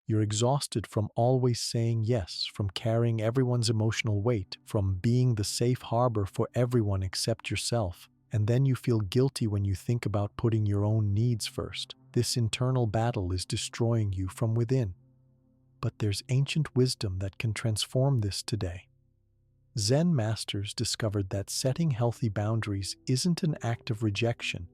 You're exhausted from always saying yes, from carrying everyone's emotional weight, from being the safe harbor for everyone except yourself. And then you feel guilty when you think about putting your own needs first. This internal battle is destroying you from within. But there's ancient wisdom that can transform this today. Zen masters discovered that setting healthy boundaries isn't an act of rejection.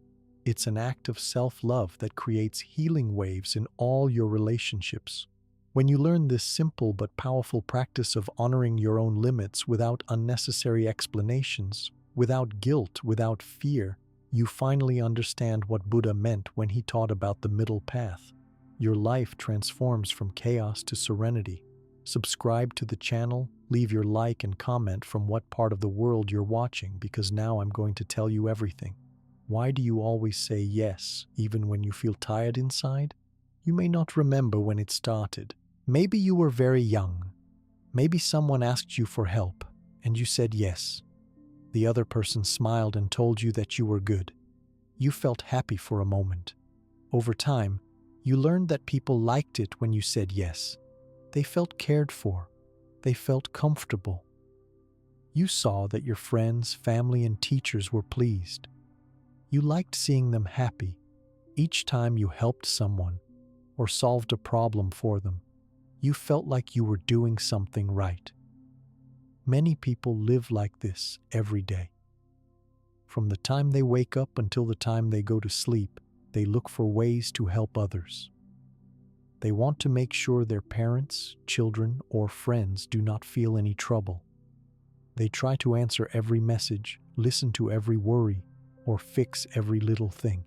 It's an act of self-love that creates healing waves in all your relationships. When you learn this simple but powerful practice of honoring your own limits without unnecessary explanations, without guilt, without fear, you finally understand what Buddha meant when he taught about the middle path. Your life transforms from chaos to serenity. Subscribe to the channel, leave your like and comment from what part of the world you're watching, because now I'm going to tell you everything. Why do you always say yes, even when you feel tired inside? You may not remember when it started. Maybe you were very young. Maybe someone asked you for help, and you said yes. The other person smiled and told you that you were good. You felt happy for a moment. Over time, you learned that people liked it when you said yes. They felt cared for. They felt comfortable. You saw that your friends, family, and teachers were pleased. You liked seeing them happy each time you helped someone or solved a problem for them. You felt like you were doing something right. Many people live like this every day. From the time they wake up until the time they go to sleep, they look for ways to help others. They want to make sure their parents, children, or friends do not feel any trouble. They try to answer every message, listen to every worry, or fix every little thing.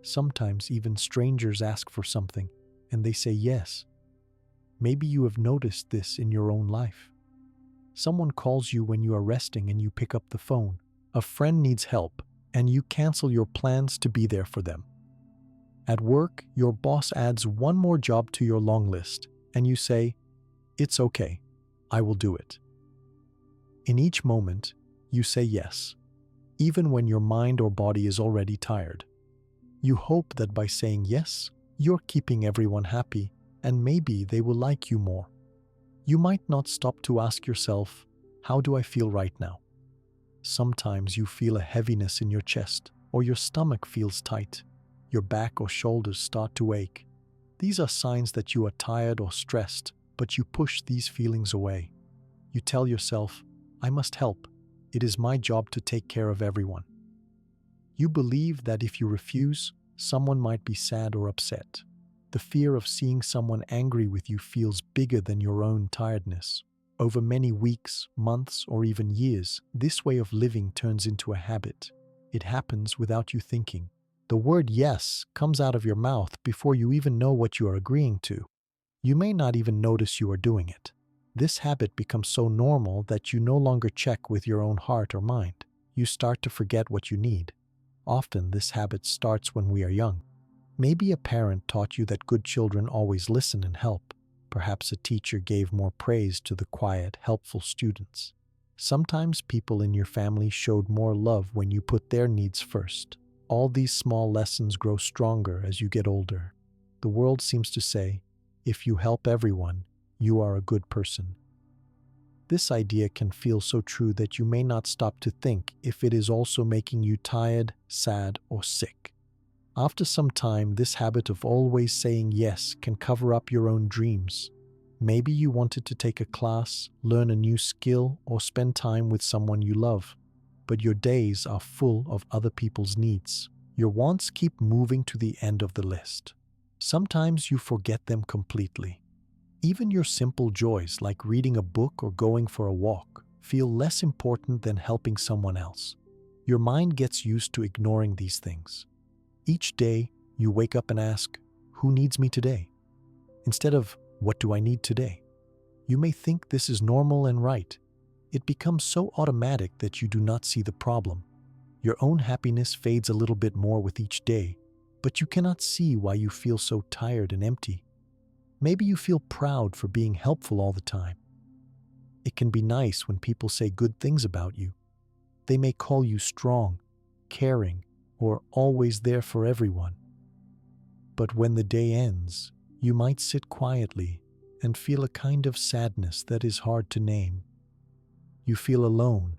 Sometimes even strangers ask for something, and they say yes. Maybe you have noticed this in your own life. Someone calls you when you are resting and you pick up the phone. A friend needs help, and you cancel your plans to be there for them. At work, your boss adds one more job to your long list, and you say, "It's okay, I will do it." In each moment, you say yes, even when your mind or body is already tired. You hope that by saying yes, you're keeping everyone happy, and maybe they will like you more. You might not stop to ask yourself, "How do I feel right now?" Sometimes you feel a heaviness in your chest, or your stomach feels tight. Your back or shoulders start to ache. These are signs that you are tired or stressed, but you push these feelings away. You tell yourself, "I must help. It is my job to take care of everyone." You believe that if you refuse, someone might be sad or upset. The fear of seeing someone angry with you feels bigger than your own tiredness. Over many weeks, months, or even years, this way of living turns into a habit. It happens without you thinking. The word yes comes out of your mouth before you even know what you are agreeing to. You may not even notice you are doing it. This habit becomes so normal that you no longer check with your own heart or mind. You start to forget what you need. Often this habit starts when we are young. Maybe a parent taught you that good children always listen and help. Perhaps a teacher gave more praise to the quiet, helpful students. Sometimes people in your family showed more love when you put their needs first. All these small lessons grow stronger as you get older. The world seems to say, if you help everyone, you are a good person. This idea can feel so true that you may not stop to think if it is also making you tired, sad, or sick. After some time, this habit of always saying yes can cover up your own dreams. Maybe you wanted to take a class, learn a new skill, or spend time with someone you love. But your days are full of other people's needs. Your wants keep moving to the end of the list. Sometimes you forget them completely. Even your simple joys like reading a book or going for a walk feel less important than helping someone else. Your mind gets used to ignoring these things. Each day, you wake up and ask, "Who needs me today?" Instead of, "What do I need today?" You may think this is normal and right. It becomes so automatic that you do not see the problem. Your own happiness fades a little bit more with each day, but you cannot see why you feel so tired and empty. Maybe you feel proud for being helpful all the time. It can be nice when people say good things about you. They may call you strong, caring, or always there for everyone. But when the day ends, You might sit quietly and feel a kind of sadness that is hard to name. You feel alone,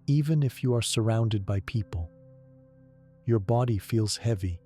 even if you are surrounded by people. Your body feels heavy,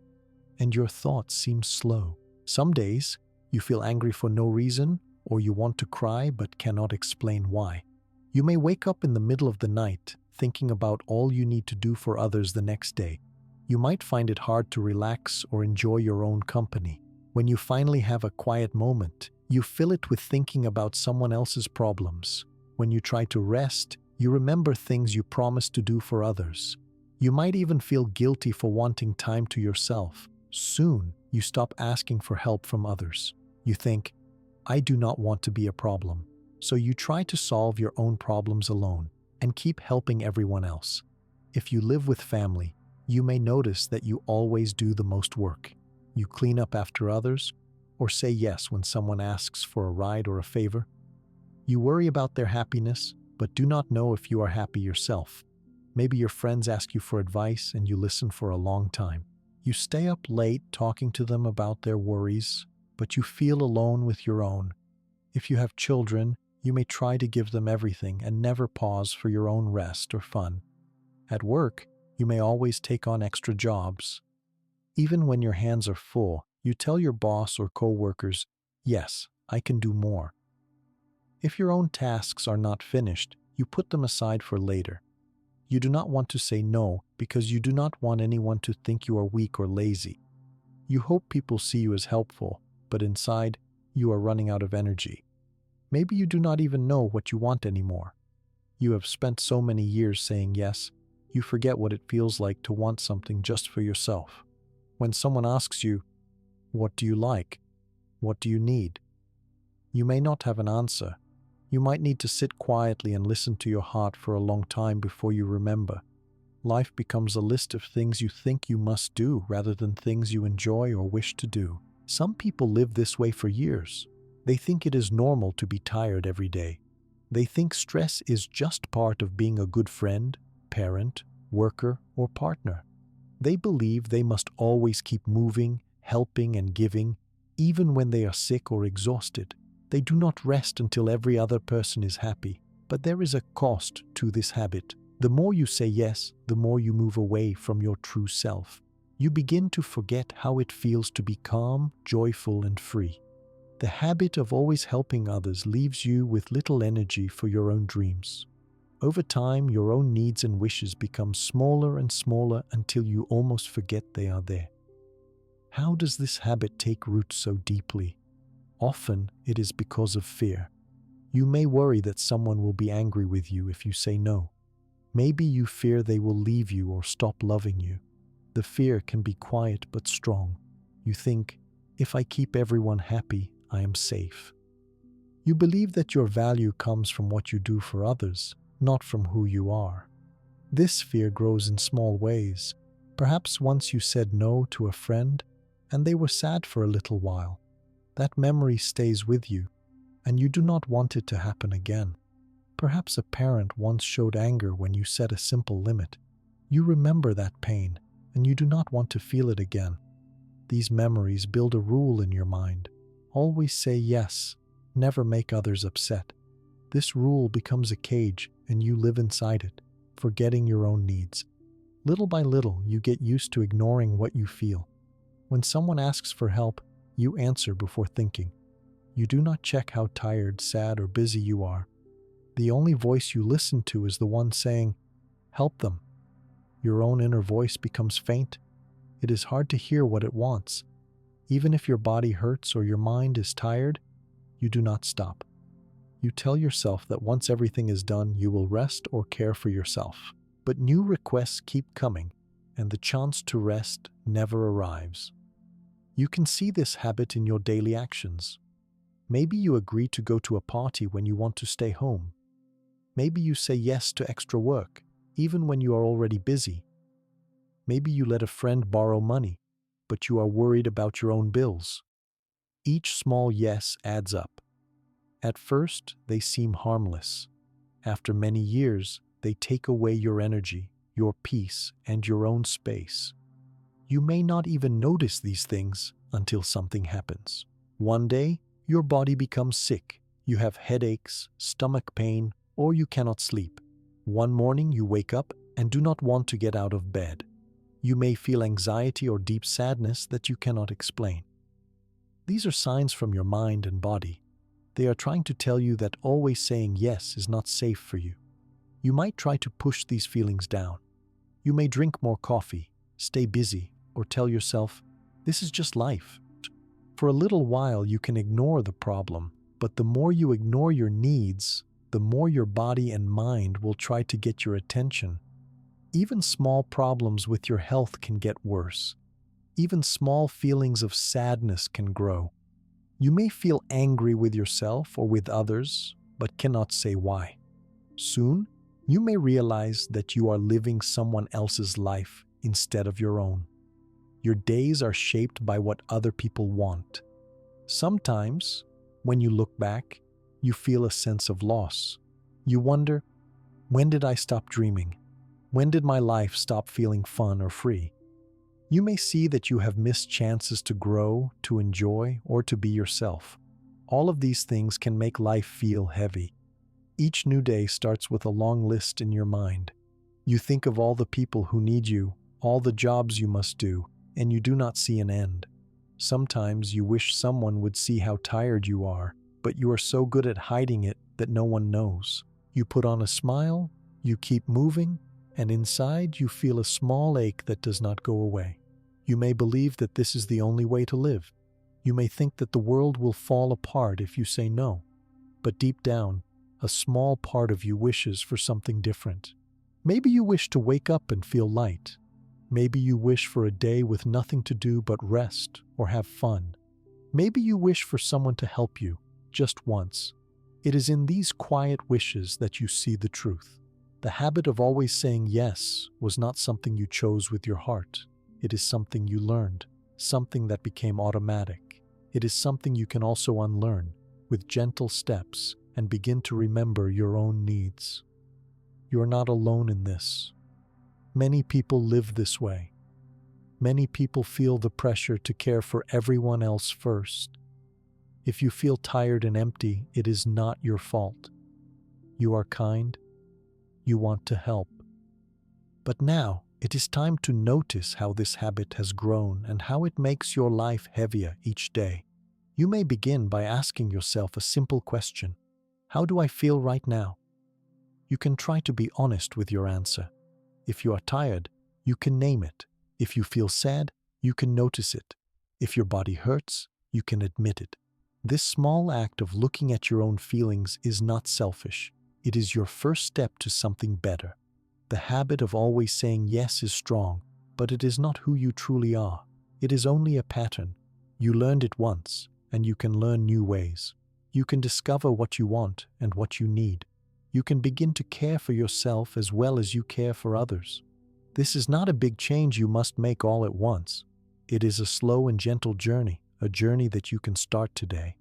and your thoughts seem slow. Some days, you feel angry for no reason, or you want to cry but cannot explain why. You may wake up in the middle of the night, thinking about all you need to do for others the next day. You might find it hard to relax or enjoy your own company. When you finally have a quiet moment, you fill it with thinking about someone else's problems. When you try to rest, you remember things you promised to do for others. You might even feel guilty for wanting time to yourself. Soon, you stop asking for help from others. You think, I do not want to be a problem. So you try to solve your own problems alone and keep helping everyone else. If you live with family, you may notice that you always do the most work. You clean up after others, or say yes when someone asks for a ride or a favor. You worry about their happiness, but do not know if you are happy yourself. Maybe your friends ask you for advice and you listen for a long time. You stay up late talking to them about their worries, but you feel alone with your own. If you have children, you may try to give them everything and never pause for your own rest or fun. At work, you may always take on extra jobs. Even when your hands are full, you tell your boss or co-workers, yes, I can do more. If your own tasks are not finished, you put them aside for later. You do not want to say no because you do not want anyone to think you are weak or lazy. You hope people see you as helpful, but inside, you are running out of energy. Maybe you do not even know what you want anymore. You have spent so many years saying yes, you forget what it feels like to want something just for yourself. When someone asks you, what do you like? What do you need? You may not have an answer. You might need to sit quietly and listen to your heart for a long time before you remember. Life becomes a list of things you think you must do rather than things you enjoy or wish to do. Some people live this way for years. They think it is normal to be tired every day. They think stress is just part of being a good friend, parent, worker, or partner. They believe they must always keep moving, helping, and giving, even when they are sick or exhausted. They do not rest until every other person is happy. But there is a cost to this habit. The more you say yes, the more you move away from your true self. You begin to forget how it feels to be calm, joyful, and free. The habit of always helping others leaves you with little energy for your own dreams. Over time, your own needs and wishes become smaller and smaller until you almost forget they are there. How does this habit take root so deeply? Often, it is because of fear. You may worry that someone will be angry with you if you say no. Maybe you fear they will leave you or stop loving you. The fear can be quiet but strong. You think, if I keep everyone happy, I am safe. You believe that your value comes from what you do for others, not from who you are. This fear grows in small ways. Perhaps once you said no to a friend, and they were sad for a little while. That memory stays with you, and you do not want it to happen again. Perhaps a parent once showed anger when you set a simple limit. You remember that pain, and you do not want to feel it again. These memories build a rule in your mind. Always say yes, never make others upset. This rule becomes a cage, and you live inside it, forgetting your own needs. Little by little, you get used to ignoring what you feel. When someone asks for help, you answer before thinking. You do not check how tired, sad, or busy you are. The only voice you listen to is the one saying, help them. Your own inner voice becomes faint. It is hard to hear what it wants. Even if your body hurts or your mind is tired, you do not stop. You tell yourself that once everything is done, you will rest or care for yourself. But new requests keep coming, and the chance to rest never arrives. You can see this habit in your daily actions. Maybe you agree to go to a party when you want to stay home. Maybe you say yes to extra work, even when you are already busy. Maybe you let a friend borrow money, but you are worried about your own bills. Each small yes adds up. At first, they seem harmless. After many years, they take away your energy, your peace, and your own space. You may not even notice these things until something happens. One day, your body becomes sick. You have headaches, stomach pain, or you cannot sleep. One morning you wake up and do not want to get out of bed. You may feel anxiety or deep sadness that you cannot explain. These are signs from your mind and body. They are trying to tell you that always saying yes is not safe for you. You might try to push these feelings down. You may drink more coffee, stay busy, or tell yourself, "This is just life." For a little while you can ignore the problem, but the more you ignore your needs, the more your body and mind will try to get your attention. Even small problems with your health can get worse. Even small feelings of sadness can grow. You may feel angry with yourself or with others, but cannot say why. Soon, you may realize that you are living someone else's life instead of your own. Your days are shaped by what other people want. Sometimes, when you look back, you feel a sense of loss. You wonder, when did I stop dreaming? When did my life stop feeling fun or free? You may see that you have missed chances to grow, to enjoy, or to be yourself. All of these things can make life feel heavy. Each new day starts with a long list in your mind. You think of all the people who need you, all the jobs you must do, and you do not see an end. Sometimes you wish someone would see how tired you are, but you are so good at hiding it that no one knows. You put on a smile, you keep moving, and inside you feel a small ache that does not go away. You may believe that this is the only way to live. You may think that the world will fall apart if you say no. But deep down, a small part of you wishes for something different. Maybe you wish to wake up and feel light. Maybe you wish for a day with nothing to do but rest or have fun. Maybe you wish for someone to help you, just once. It is in these quiet wishes that you see the truth. The habit of always saying yes was not something you chose with your heart. It is something you learned, something that became automatic. It is something you can also unlearn with gentle steps and begin to remember your own needs. You are not alone in this. Many people live this way. Many people feel the pressure to care for everyone else first. If you feel tired and empty, it is not your fault. You are kind. You want to help. But now, it is time to notice how this habit has grown and how it makes your life heavier each day. You may begin by asking yourself a simple question. How do I feel right now? You can try to be honest with your answer. If you are tired, you can name it. If you feel sad, you can notice it. If your body hurts, you can admit it. This small act of looking at your own feelings is not selfish. It is your first step to something better. The habit of always saying yes is strong, but it is not who you truly are. It is only a pattern. You learned it once, and you can learn new ways. You can discover what you want and what you need. You can begin to care for yourself as well as you care for others. This is not a big change you must make all at once. It is a slow and gentle journey, a journey that you can start today.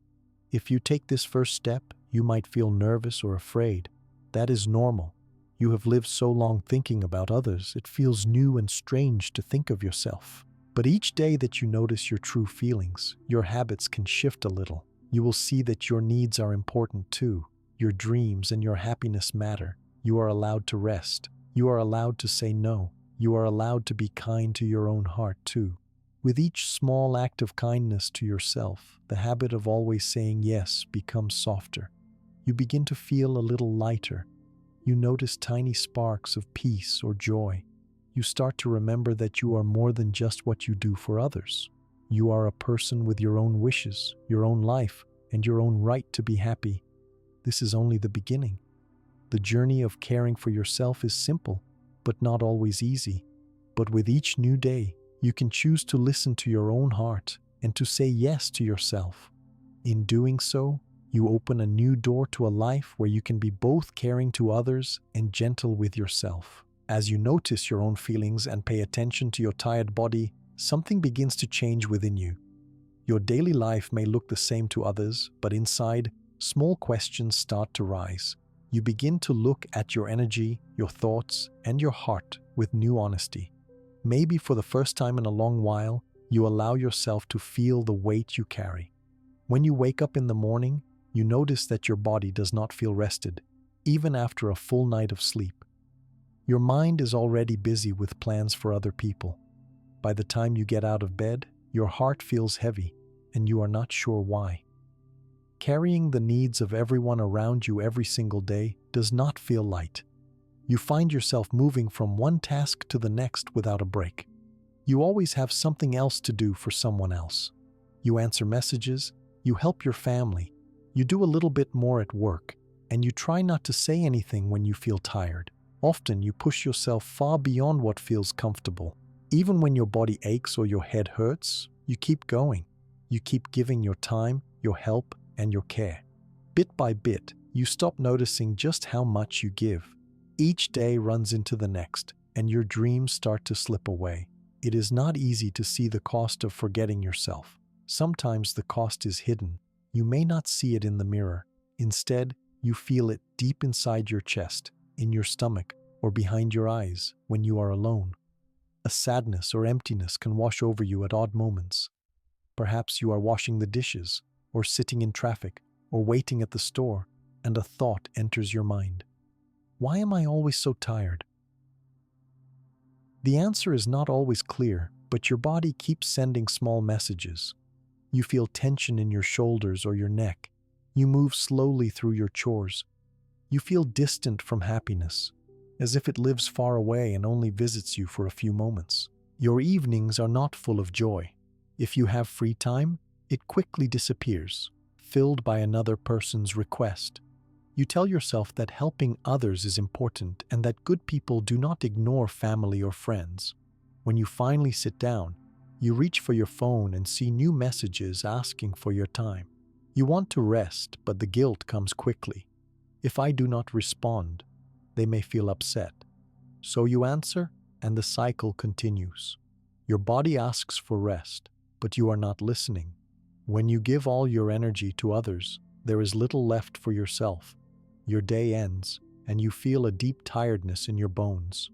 If you take this first step, you might feel nervous or afraid. That is normal. You have lived so long thinking about others, it feels new and strange to think of yourself. But each day that you notice your true feelings, your habits can shift a little. You will see that your needs are important too. Your dreams and your happiness matter. You are allowed to rest. You are allowed to say no. You are allowed to be kind to your own heart too. With each small act of kindness to yourself, the habit of always saying yes becomes softer. You begin to feel a little lighter. You notice tiny sparks of peace or joy. You start to remember that you are more than just what you do for others. You are a person with your own wishes, your own life, and your own right to be happy. This is only the beginning. The journey of caring for yourself is simple, but not always easy. But with each new day, you can choose to listen to your own heart and to say yes to yourself. In doing so, you open a new door to a life where you can be both caring to others and gentle with yourself. As you notice your own feelings and pay attention to your tired body, something begins to change within you. Your daily life may look the same to others, but inside, small questions start to rise. You begin to look at your energy, your thoughts, and your heart with new honesty. Maybe for the first time in a long while, you allow yourself to feel the weight you carry. When you wake up in the morning, you notice that your body does not feel rested, even after a full night of sleep. Your mind is already busy with plans for other people. By the time you get out of bed, your heart feels heavy, and you are not sure why. Carrying the needs of everyone around you every single day does not feel light. You find yourself moving from one task to the next without a break. You always have something else to do for someone else. You answer messages, you help your family, you do a little bit more at work, and you try not to say anything when you feel tired. Often you push yourself far beyond what feels comfortable. Even when your body aches or your head hurts, you keep going. You keep giving your time, your help, and your care. Bit by bit, you stop noticing just how much you give. Each day runs into the next, and your dreams start to slip away. It is not easy to see the cost of forgetting yourself. Sometimes the cost is hidden. You may not see it in the mirror. Instead, you feel it deep inside your chest, in your stomach, or behind your eyes when you are alone. A sadness or emptiness can wash over you at odd moments. Perhaps you are washing the dishes, or sitting in traffic, or waiting at the store, and a thought enters your mind. Why am I always so tired? The answer is not always clear, but your body keeps sending small messages. You feel tension in your shoulders or your neck. You move slowly through your chores. You feel distant from happiness, as if it lives far away and only visits you for a few moments. Your evenings are not full of joy. If you have free time, it quickly disappears, filled by another person's request. You tell yourself that helping others is important and that good people do not ignore family or friends. When you finally sit down, you reach for your phone and see new messages asking for your time. You want to rest, but the guilt comes quickly. If I do not respond, they may feel upset. So you answer, and the cycle continues. Your body asks for rest, but you are not listening. When you give all your energy to others, there is little left for yourself. Your day ends, and you feel a deep tiredness in your bones.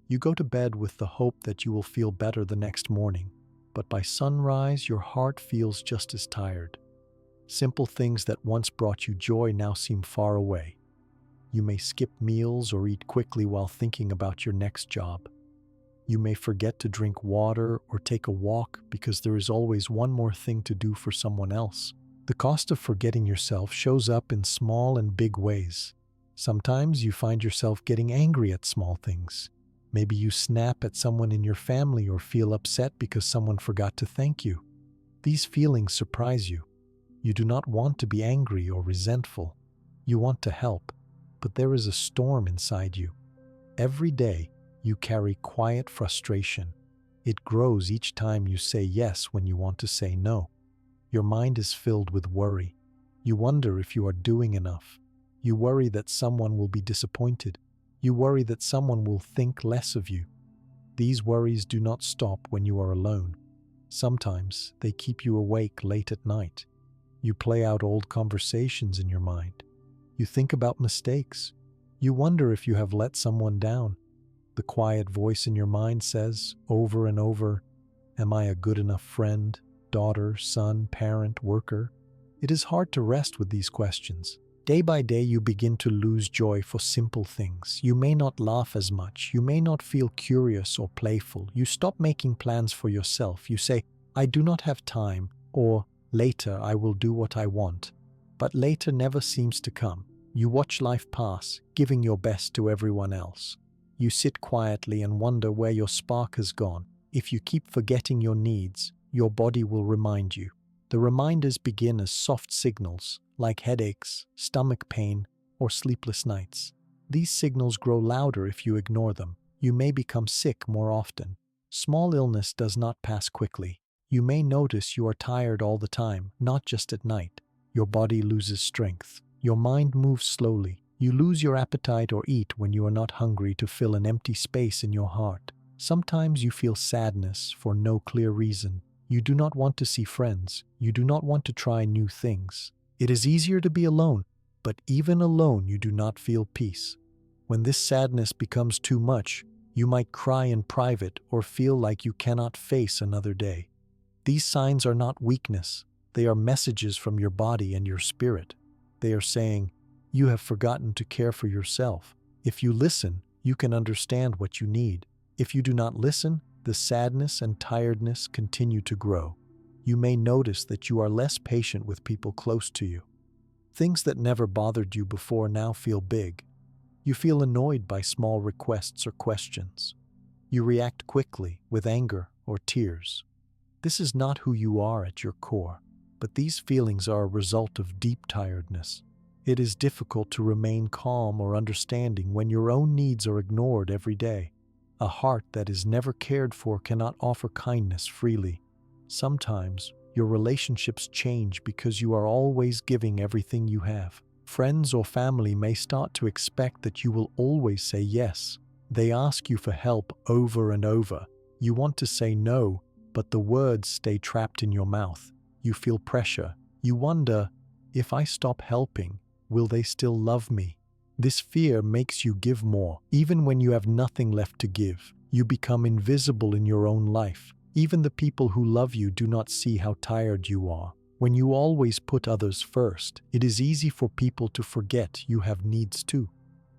You go to bed with the hope that you will feel better the next morning, but by sunrise your heart feels just as tired. Simple things that once brought you joy now seem far away. You may skip meals or eat quickly while thinking about your next job. You may forget to drink water or take a walk because there is always one more thing to do for someone else. The cost of forgetting yourself shows up in small and big ways. Sometimes you find yourself getting angry at small things. Maybe you snap at someone in your family or feel upset because someone forgot to thank you. These feelings surprise you. You do not want to be angry or resentful. You want to help, but there is a storm inside you. Every day, you carry quiet frustration. It grows each time you say yes when you want to say no. Your mind is filled with worry. You wonder if you are doing enough. You worry that someone will be disappointed. You worry that someone will think less of you. These worries do not stop when you are alone. Sometimes they keep you awake late at night. You play out old conversations in your mind. You think about mistakes. You wonder if you have let someone down. The quiet voice in your mind says, over and over, "Am I a good enough friend, daughter, son, parent, worker?" It is hard to rest with these questions. Day by day, you begin to lose joy for simple things. You may not laugh as much. You may not feel curious or playful. You stop making plans for yourself. You say, "I do not have time," or "Later I will do what I want." But later never seems to come. You watch life pass, giving your best to everyone else. You sit quietly and wonder where your spark has gone. If you keep forgetting your needs, your body will remind you. The reminders begin as soft signals, like headaches, stomach pain, or sleepless nights. These signals grow louder if you ignore them. You may become sick more often. Small illness does not pass quickly. You may notice you are tired all the time, not just at night. Your body loses strength. Your mind moves slowly. You lose your appetite or eat when you are not hungry to fill an empty space in your heart. Sometimes you feel sadness for no clear reason. You do not want to see friends. You do not want to try new things. It is easier to be alone, but even alone you do not feel peace. When this sadness becomes too much, you might cry in private or feel like you cannot face another day. These signs are not weakness. They are messages from your body and your spirit. They are saying, you have forgotten to care for yourself. If you listen, you can understand what you need. If you do not listen, the sadness and tiredness continue to grow. You may notice that you are less patient with people close to you. Things that never bothered you before now feel big. You feel annoyed by small requests or questions. You react quickly with anger or tears. This is not who you are at your core, but these feelings are a result of deep tiredness. It is difficult to remain calm or understanding when your own needs are ignored every day. A heart that is never cared for cannot offer kindness freely. Sometimes, your relationships change because you are always giving everything you have. Friends or family may start to expect that you will always say yes. They ask you for help over and over. You want to say no, but the words stay trapped in your mouth. You feel pressure. You wonder, if I stop helping, will they still love me? This fear makes you give more. Even when you have nothing left to give, you become invisible in your own life. Even the people who love you do not see how tired you are. When you always put others first, it is easy for people to forget you have needs too.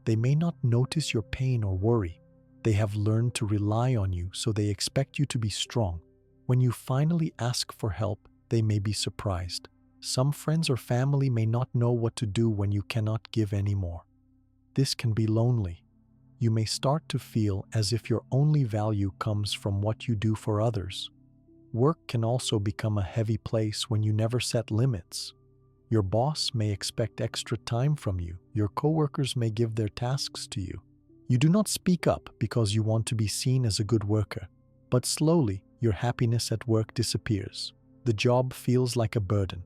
They may not notice your pain or worry. They have learned to rely on you, so they expect you to be strong. When you finally ask for help, they may be surprised. Some friends or family may not know what to do when you cannot give anymore. This can be lonely. You may start to feel as if your only value comes from what you do for others. Work can also become a heavy place when you never set limits. Your boss may expect extra time from you. Your coworkers may give their tasks to you. You do not speak up because you want to be seen as a good worker, but slowly your happiness at work disappears. The job feels like a burden.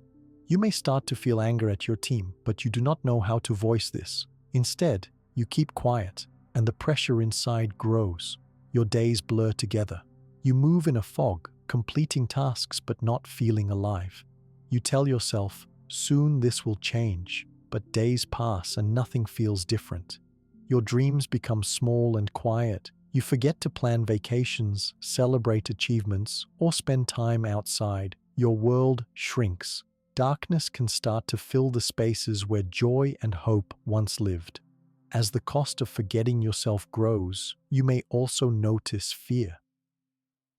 You may start to feel anger at your team, but you do not know how to voice this. Instead, you keep quiet, and the pressure inside grows. Your days blur together. You move in a fog, completing tasks but not feeling alive. You tell yourself, soon this will change, but days pass and nothing feels different. Your dreams become small and quiet. You forget to plan vacations, celebrate achievements, or spend time outside. Your world shrinks. Darkness can start to fill the spaces where joy and hope once lived. As the cost of forgetting yourself grows, you may also notice fear.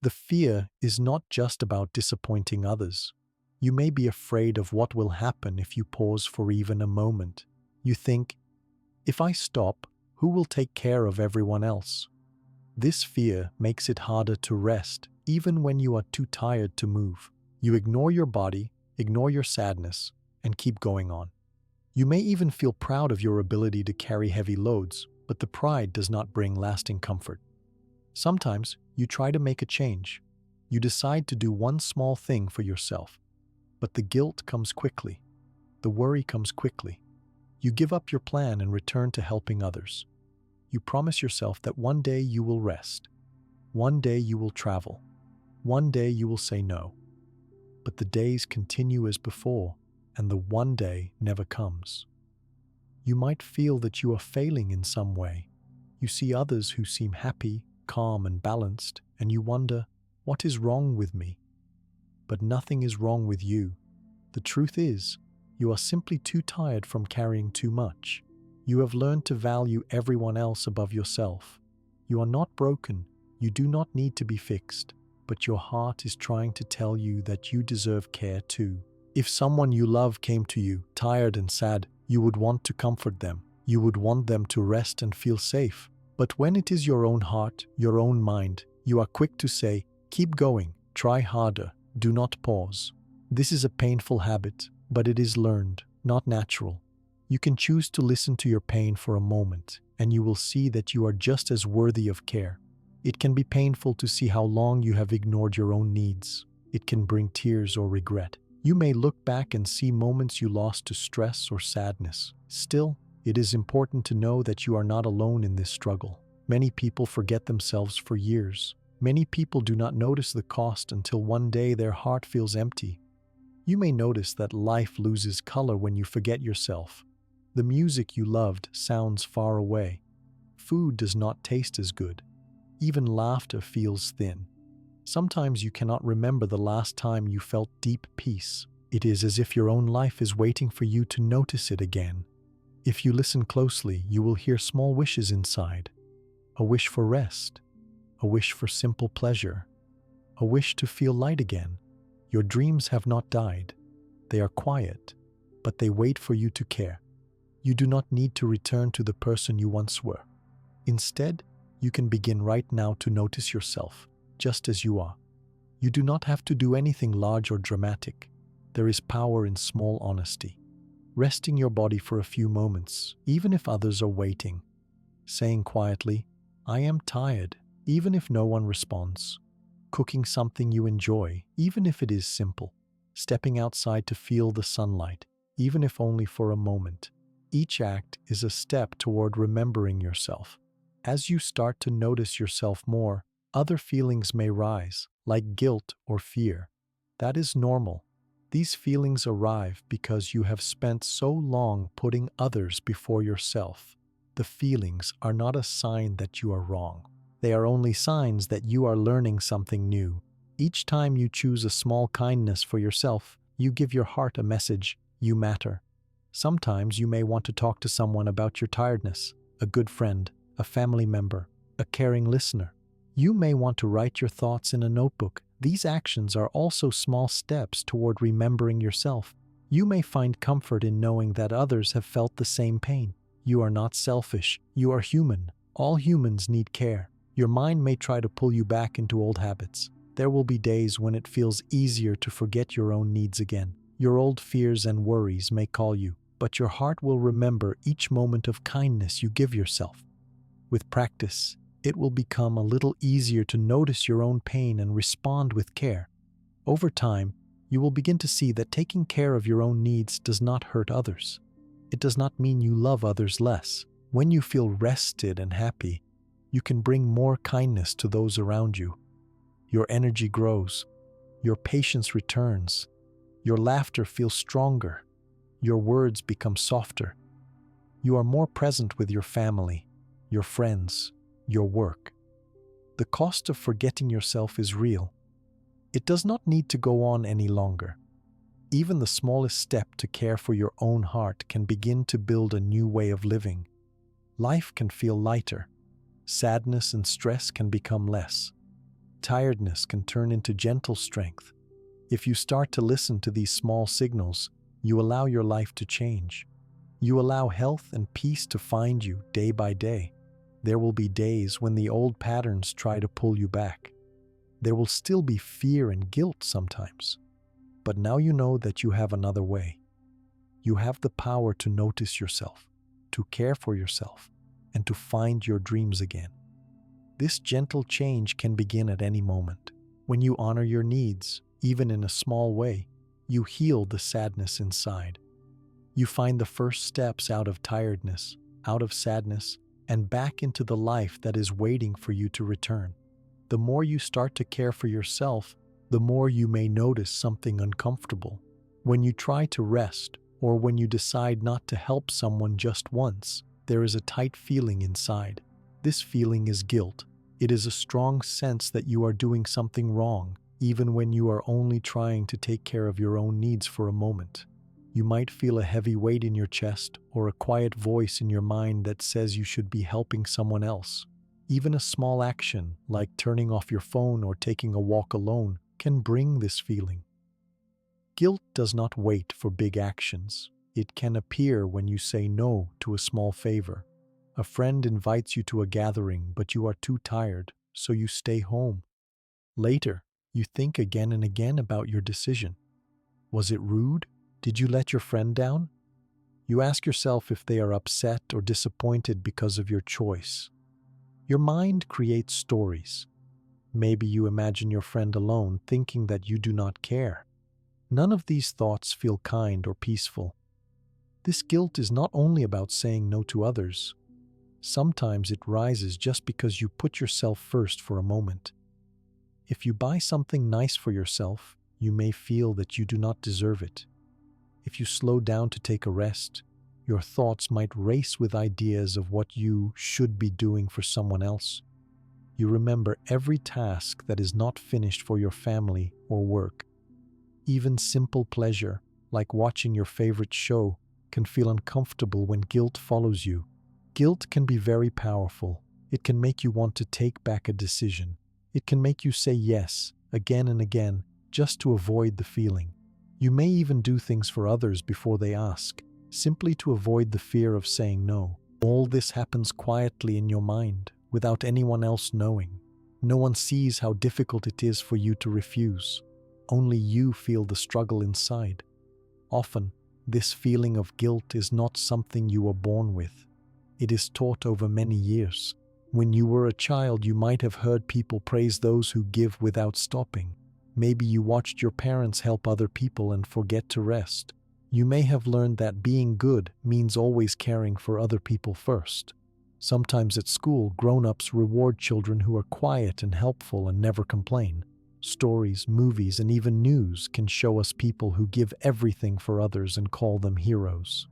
The fear is not just about disappointing others. You may be afraid of what will happen if you pause for even a moment. You think, if I stop, who will take care of everyone else? This fear makes it harder to rest, even when you are too tired to move. You ignore your body, ignore your sadness, and keep going on. You may even feel proud of your ability to carry heavy loads, but the pride does not bring lasting comfort. Sometimes you try to make a change. You decide to do one small thing for yourself, but the guilt comes quickly. The worry comes quickly. You give up your plan and return to helping others. You promise yourself that one day you will rest. One day you will travel. One day you will say no. But the days continue as before, and the one day never comes. You might feel that you are failing in some way. You see others who seem happy, calm, and balanced, and you wonder, what is wrong with me? But nothing is wrong with you. The truth is, you are simply too tired from carrying too much. You have learned to value everyone else above yourself. You are not broken. You do not need to be fixed. But your heart is trying to tell you that you deserve care too. If someone you love came to you, tired and sad, you would want to comfort them. You would want them to rest and feel safe. But when it is your own heart, your own mind, you are quick to say, keep going, try harder, do not pause. This is a painful habit, but it is learned, not natural. You can choose to listen to your pain for a moment, and you will see that you are just as worthy of care. It can be painful to see how long you have ignored your own needs. It can bring tears or regret. You may look back and see moments you lost to stress or sadness. Still, it is important to know that you are not alone in this struggle. Many people forget themselves for years. Many people do not notice the cost until one day their heart feels empty. You may notice that life loses color when you forget yourself. The music you loved sounds far away. Food does not taste as good. Even laughter feels thin. Sometimes you cannot remember the last time you felt deep peace. It is as if your own life is waiting for you to notice it again. If you listen closely, you will hear small wishes inside. A wish for rest, a wish for simple pleasure, a wish to feel light again. Your dreams have not died. They are quiet, but they wait for you to care. You do not need to return to the person you once were. Instead, you can begin right now to notice yourself, just as you are. You do not have to do anything large or dramatic. There is power in small honesty. Resting your body for a few moments, even if others are waiting. Saying quietly, "I am tired," even if no one responds. Cooking something you enjoy, even if it is simple. Stepping outside to feel the sunlight, even if only for a moment. Each act is a step toward remembering yourself. As you start to notice yourself more, other feelings may rise, like guilt or fear. That is normal. These feelings arrive because you have spent so long putting others before yourself. The feelings are not a sign that you are wrong. They are only signs that you are learning something new. Each time you choose a small kindness for yourself, you give your heart a message: you matter. Sometimes you may want to talk to someone about your tiredness, a good friend, a family member, a caring listener. You may want to write your thoughts in a notebook. These actions are also small steps toward remembering yourself. You may find comfort in knowing that others have felt the same pain. You are not selfish. You are human. All humans need care. Your mind may try to pull you back into old habits. There will be days when it feels easier to forget your own needs again. Your old fears and worries may call you, but your heart will remember each moment of kindness you give yourself. With practice, it will become a little easier to notice your own pain and respond with care. Over time, you will begin to see that taking care of your own needs does not hurt others. It does not mean you love others less. When you feel rested and happy, you can bring more kindness to those around you. Your energy grows. Your patience returns. Your laughter feels stronger. Your words become softer. You are more present with your family, your friends, your work. The cost of forgetting yourself is real. It does not need to go on any longer. Even the smallest step to care for your own heart can begin to build a new way of living. Life can feel lighter. Sadness and stress can become less. Tiredness can turn into gentle strength. If you start to listen to these small signals, you allow your life to change. You allow health and peace to find you day by day. There will be days when the old patterns try to pull you back. There will still be fear and guilt sometimes. But now you know that you have another way. You have the power to notice yourself, to care for yourself, and to find your dreams again. This gentle change can begin at any moment. When you honor your needs, even in a small way, you heal the sadness inside. You find the first steps out of tiredness, out of sadness, and back into the life that is waiting for you to return. The more you start to care for yourself, the more you may notice something uncomfortable. When you try to rest, or when you decide not to help someone just once, there is a tight feeling inside. This feeling is guilt. It is a strong sense that you are doing something wrong, even when you are only trying to take care of your own needs for a moment. You might feel a heavy weight in your chest or a quiet voice in your mind that says you should be helping someone else. Even a small action, like turning off your phone or taking a walk alone, can bring this feeling. Guilt does not wait for big actions. It can appear when you say no to a small favor. A friend invites you to a gathering, but you are too tired, so you stay home. Later, you think again and again about your decision. Was it rude? Did you let your friend down? You ask yourself if they are upset or disappointed because of your choice. Your mind creates stories. Maybe you imagine your friend alone, thinking that you do not care. None of these thoughts feel kind or peaceful. This guilt is not only about saying no to others. Sometimes it rises just because you put yourself first for a moment. If you buy something nice for yourself, you may feel that you do not deserve it. If you slow down to take a rest, your thoughts might race with ideas of what you should be doing for someone else. You remember every task that is not finished for your family or work. Even simple pleasure, like watching your favorite show, can feel uncomfortable when guilt follows you. Guilt can be very powerful. It can make you want to take back a decision. It can make you say yes again and again just to avoid the feeling. You may even do things for others before they ask, simply to avoid the fear of saying no. All this happens quietly in your mind, without anyone else knowing. No one sees how difficult it is for you to refuse. Only you feel the struggle inside. Often, this feeling of guilt is not something you were born with. It is taught over many years. When you were a child, you might have heard people praise those who give without stopping. Maybe you watched your parents help other people and forget to rest. You may have learned that being good means always caring for other people first. Sometimes at school, grown-ups reward children who are quiet and helpful and never complain. Stories, movies, and even news can show us people who give everything for others and call them heroes.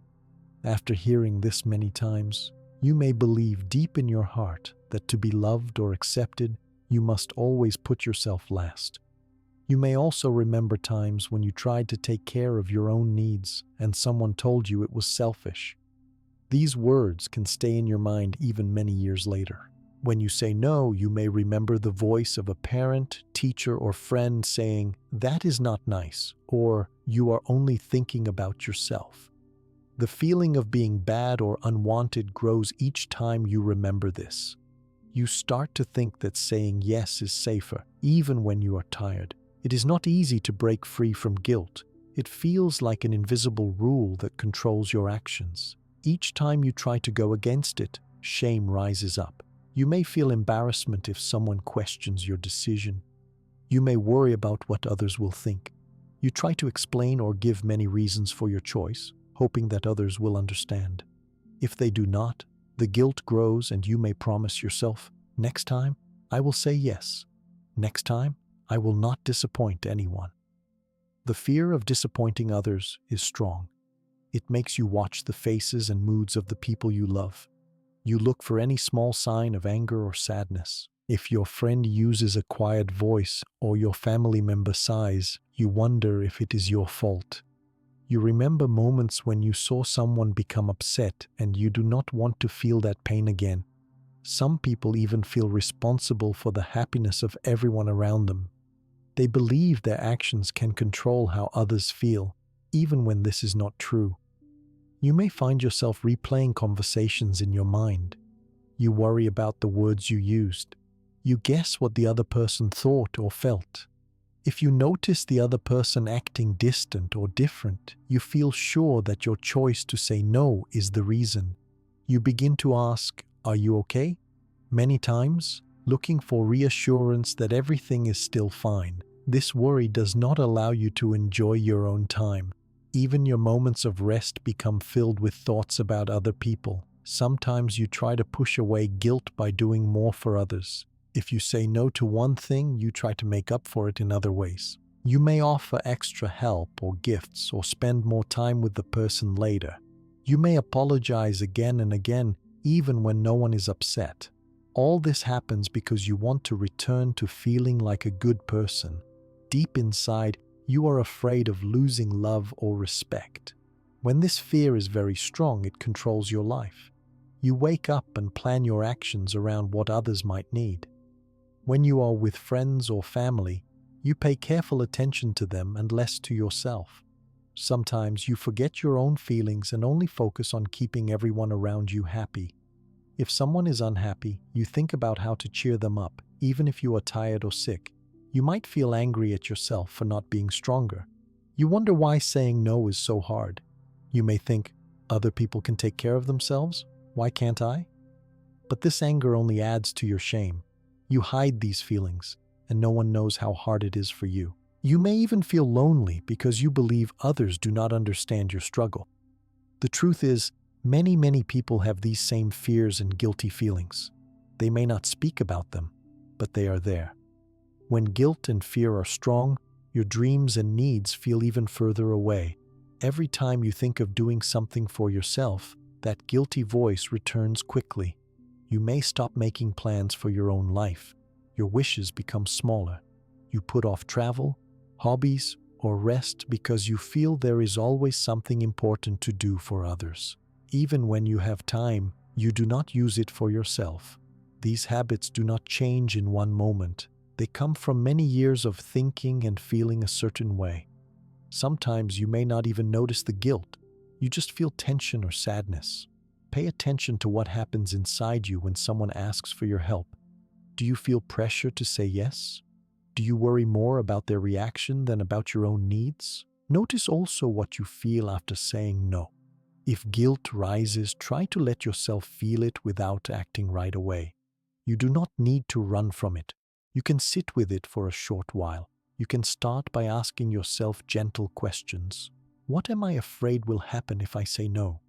After hearing this many times, you may believe deep in your heart that to be loved or accepted, you must always put yourself last. You may also remember times when you tried to take care of your own needs and someone told you it was selfish. These words can stay in your mind even many years later. When you say no, you may remember the voice of a parent, teacher, or friend saying, "That is not nice," or "You are only thinking about yourself." The feeling of being bad or unwanted grows each time you remember this. You start to think that saying yes is safer, even when you are tired. It is not easy to break free from guilt. It feels like an invisible rule that controls your actions. Each time you try to go against it, shame rises up. You may feel embarrassment if someone questions your decision. You may worry about what others will think. You try to explain or give many reasons for your choice, hoping that others will understand. If they do not, the guilt grows and you may promise yourself, "Next time, I will say yes. Next time, I will not disappoint anyone." The fear of disappointing others is strong. It makes you watch the faces and moods of the people you love. You look for any small sign of anger or sadness. If your friend uses a quiet voice or your family member sighs, you wonder if it is your fault. You remember moments when you saw someone become upset and you do not want to feel that pain again. Some people even feel responsible for the happiness of everyone around them. They believe their actions can control how others feel, even when this is not true. You may find yourself replaying conversations in your mind. You worry about the words you used. You guess what the other person thought or felt. If you notice the other person acting distant or different, you feel sure that your choice to say no is the reason. You begin to ask, "Are you okay?" Many times, looking for reassurance that everything is still fine. This worry does not allow you to enjoy your own time. Even your moments of rest become filled with thoughts about other people. Sometimes you try to push away guilt by doing more for others. If you say no to one thing, you try to make up for it in other ways. You may offer extra help or gifts or spend more time with the person later. You may apologize again and again, even when no one is upset. All this happens because you want to return to feeling like a good person. Deep inside, you are afraid of losing love or respect. When this fear is very strong, it controls your life. You wake up and plan your actions around what others might need. When you are with friends or family, you pay careful attention to them and less to yourself. Sometimes you forget your own feelings and only focus on keeping everyone around you happy. If someone is unhappy, you think about how to cheer them up, even if you are tired or sick. You might feel angry at yourself for not being stronger. You wonder why saying no is so hard. You may think, "Other people can take care of themselves. Why can't I?" But this anger only adds to your shame. You hide these feelings, and no one knows how hard it is for you. You may even feel lonely because you believe others do not understand your struggle. The truth is, many people have these same fears and guilty feelings. They may not speak about them, but they are there. When guilt and fear are strong, your dreams and needs feel even further away. Every time you think of doing something for yourself, that guilty voice returns quickly. You may stop making plans for your own life. Your wishes become smaller. You put off travel, hobbies, or rest because you feel there is always something important to do for others. Even when you have time, you do not use it for yourself. These habits do not change in one moment. They come from many years of thinking and feeling a certain way. Sometimes you may not even notice the guilt. You just feel tension or sadness. Pay attention to what happens inside you when someone asks for your help. Do you feel pressure to say yes? Do you worry more about their reaction than about your own needs? Notice also what you feel after saying no. If guilt rises, try to let yourself feel it without acting right away. You do not need to run from it. You can sit with it for a short while. You can start by asking yourself gentle questions. What am I afraid will happen if I say no?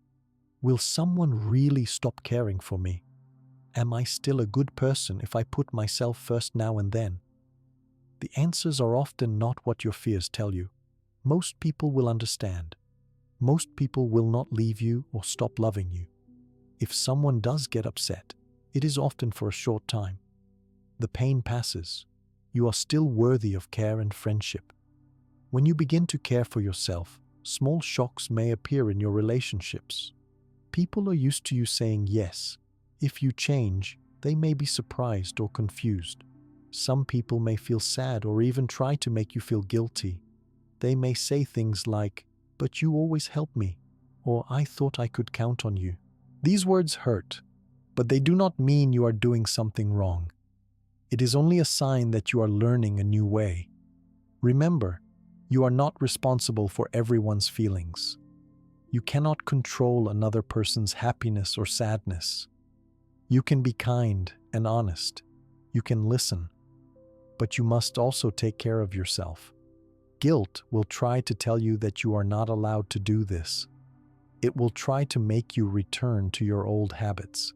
Will someone really stop caring for me? Am I still a good person if I put myself first now and then? The answers are often not what your fears tell you. Most people will understand. Most people will not leave you or stop loving you. If someone does get upset, it is often for a short time. The pain passes. You are still worthy of care and friendship. When you begin to care for yourself, small shocks may appear in your relationships. People are used to you saying yes. If you change, they may be surprised or confused. Some people may feel sad or even try to make you feel guilty. They may say things like, "But you always help me," or "I thought I could count on you." These words hurt, but they do not mean you are doing something wrong. It is only a sign that you are learning a new way. Remember, you are not responsible for everyone's feelings. You cannot control another person's happiness or sadness. You can be kind and honest. You can listen. But you must also take care of yourself. Guilt will try to tell you that you are not allowed to do this. It will try to make you return to your old habits.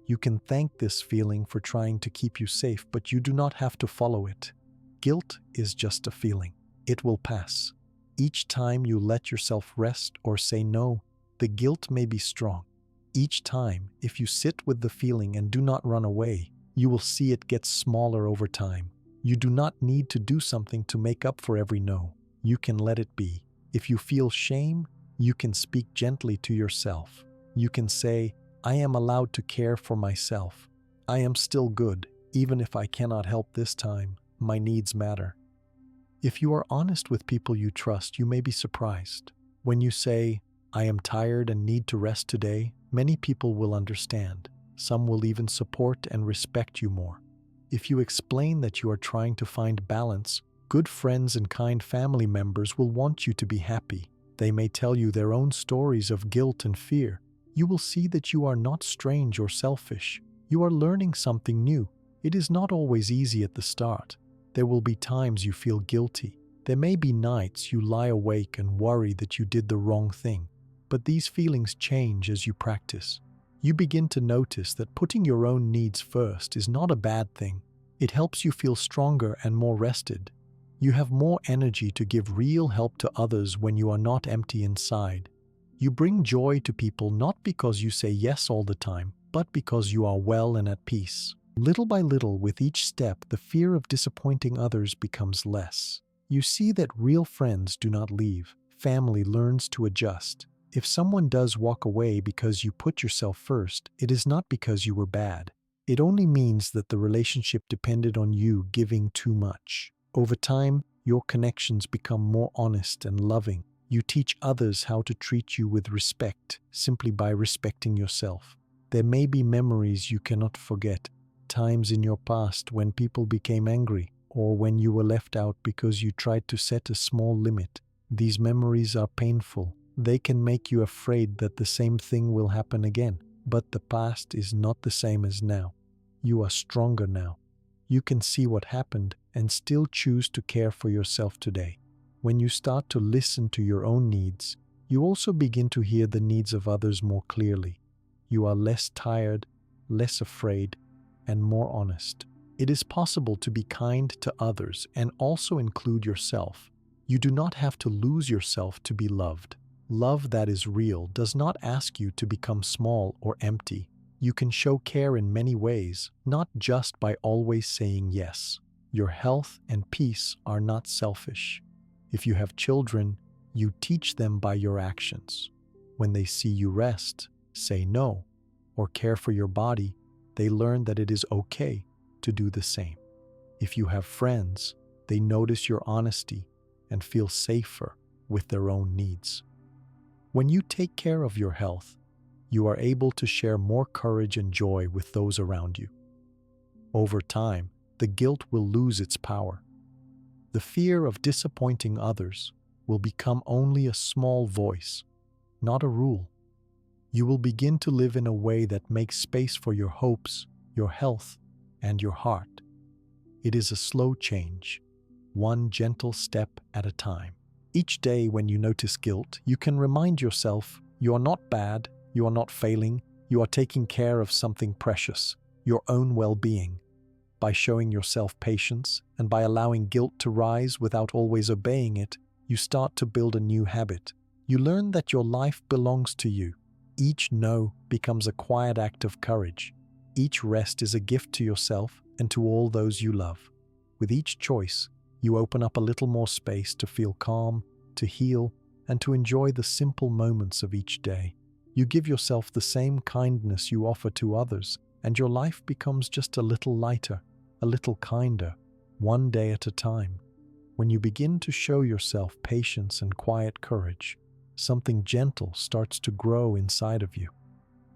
You can thank this feeling for trying to keep you safe, but you do not have to follow it. Guilt is just a feeling. It will pass. Each time you let yourself rest or say no, the guilt may be strong. Each time, if you sit with the feeling and do not run away, you will see it get smaller over time. You do not need to do something to make up for every no. You can let it be. If you feel shame, you can speak gently to yourself. You can say, "I am allowed to care for myself. I am still good, even if I cannot help this time. My needs matter." If you are honest with people you trust, you may be surprised. When you say, "I am tired and need to rest today," many people will understand. Some will even support and respect you more. If you explain that you are trying to find balance, good friends and kind family members will want you to be happy. They may tell you their own stories of guilt and fear. You will see that you are not strange or selfish. You are learning something new. It is not always easy at the start. There will be times you feel guilty. There may be nights you lie awake and worry that you did the wrong thing. But these feelings change as you practice. You begin to notice that putting your own needs first is not a bad thing. It helps you feel stronger and more rested. You have more energy to give real help to others when you are not empty inside. You bring joy to people not because you say yes all the time, but because you are well and at peace. Little by little, with each step, the fear of disappointing others becomes less. You see that real friends do not leave. Family learns to adjust. If someone does walk away because you put yourself first, it is not because you were bad. It only means that the relationship depended on you giving too much. Over time, your connections become more honest and loving. You teach others how to treat you with respect simply by respecting yourself. There may be memories you cannot forget. Times in your past when people became angry, or when you were left out because you tried to set a small limit. These memories are painful. They can make you afraid that the same thing will happen again. But the past is not the same as now. You are stronger now. You can see what happened and still choose to care for yourself today. When you start to listen to your own needs, you also begin to hear the needs of others more clearly. You are less tired, less afraid, and more honest. It is possible to be kind to others and also include yourself. You do not have to lose yourself to be loved. Love that is real does not ask you to become small or empty. You can show care in many ways, not just by always saying yes. Your health and peace are not selfish. If you have children, you teach them by your actions. When they see you rest, say no, or care for your body, they learn that it is okay to do the same. If you have friends, they notice your honesty and feel safer with their own needs. When you take care of your health, you are able to share more courage and joy with those around you. Over time, the guilt will lose its power. The fear of disappointing others will become only a small voice, not a rule. You will begin to live in a way that makes space for your hopes, your health, and your heart. It is a slow change, one gentle step at a time. Each day when you notice guilt, you can remind yourself you are not bad, you are not failing, you are taking care of something precious, your own well-being. By showing yourself patience and by allowing guilt to rise without always obeying it, you start to build a new habit. You learn that your life belongs to you. Each no becomes a quiet act of courage. Each rest is a gift to yourself and to all those you love. With each choice, you open up a little more space to feel calm, to heal, and to enjoy the simple moments of each day. You give yourself the same kindness you offer to others, and your life becomes just a little lighter, a little kinder, one day at a time. When you begin to show yourself patience and quiet courage, something gentle starts to grow inside of you.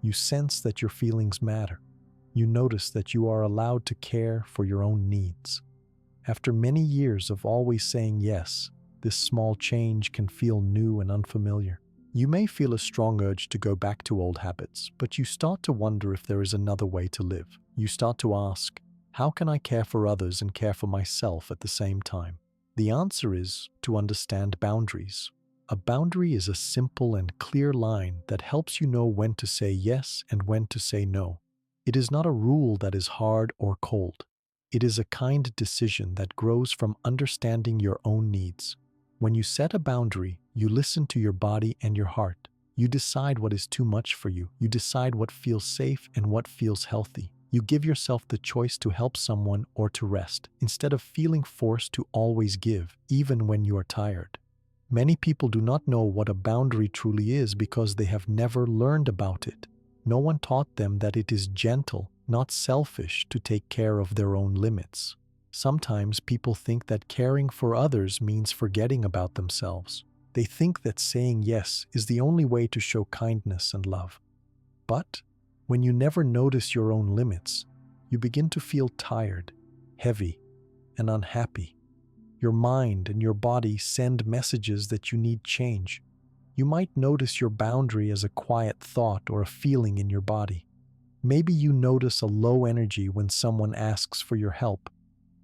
You sense that your feelings matter. You notice that you are allowed to care for your own needs. After many years of always saying yes, this small change can feel new and unfamiliar. You may feel a strong urge to go back to old habits, but you start to wonder if there is another way to live. You start to ask, how can I care for others and care for myself at the same time? The answer is to understand boundaries. A boundary is a simple and clear line that helps you know when to say yes and when to say no. It is not a rule that is hard or cold. It is a kind decision that grows from understanding your own needs. When you set a boundary, you listen to your body and your heart. You decide what is too much for you. You decide what feels safe and what feels healthy. You give yourself the choice to help someone or to rest, instead of feeling forced to always give, even when you are tired. Many people do not know what a boundary truly is because they have never learned about it. No one taught them that it is gentle, not selfish, to take care of their own limits. Sometimes people think that caring for others means forgetting about themselves. They think that saying yes is the only way to show kindness and love. But when you never notice your own limits, you begin to feel tired, heavy, and unhappy. Your mind and your body send messages that you need change. You might notice your boundary as a quiet thought or a feeling in your body. Maybe you notice a low energy when someone asks for your help.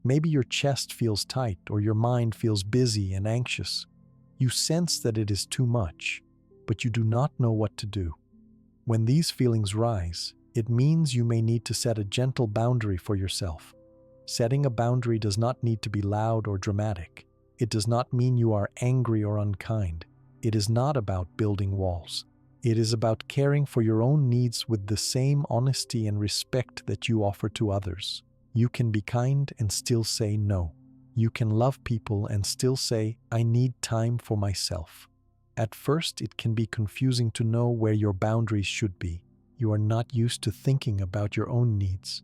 Maybe your chest feels tight or your mind feels busy and anxious. You sense that it is too much, but you do not know what to do. When these feelings rise, it means you may need to set a gentle boundary for yourself. Setting a boundary does not need to be loud or dramatic. It does not mean you are angry or unkind. It is not about building walls. It is about caring for your own needs with the same honesty and respect that you offer to others. You can be kind and still say no. You can love people and still say, I need time for myself. At first, it can be confusing to know where your boundaries should be. You are not used to thinking about your own needs.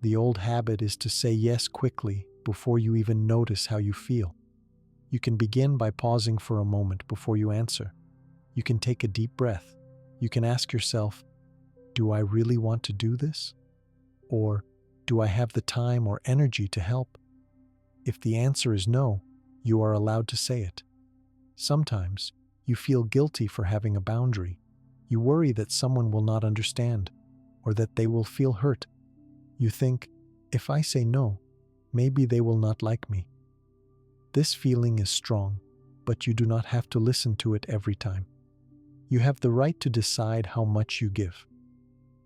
The old habit is to say yes quickly before you even notice how you feel. You can begin by pausing for a moment before you answer. You can take a deep breath. You can ask yourself, do I really want to do this? Or do I have the time or energy to help? If the answer is no, you are allowed to say it. Sometimes you feel guilty for having a boundary. You worry that someone will not understand or that they will feel hurt. You think, if I say no, maybe they will not like me. This feeling is strong, but you do not have to listen to it every time. You have the right to decide how much you give.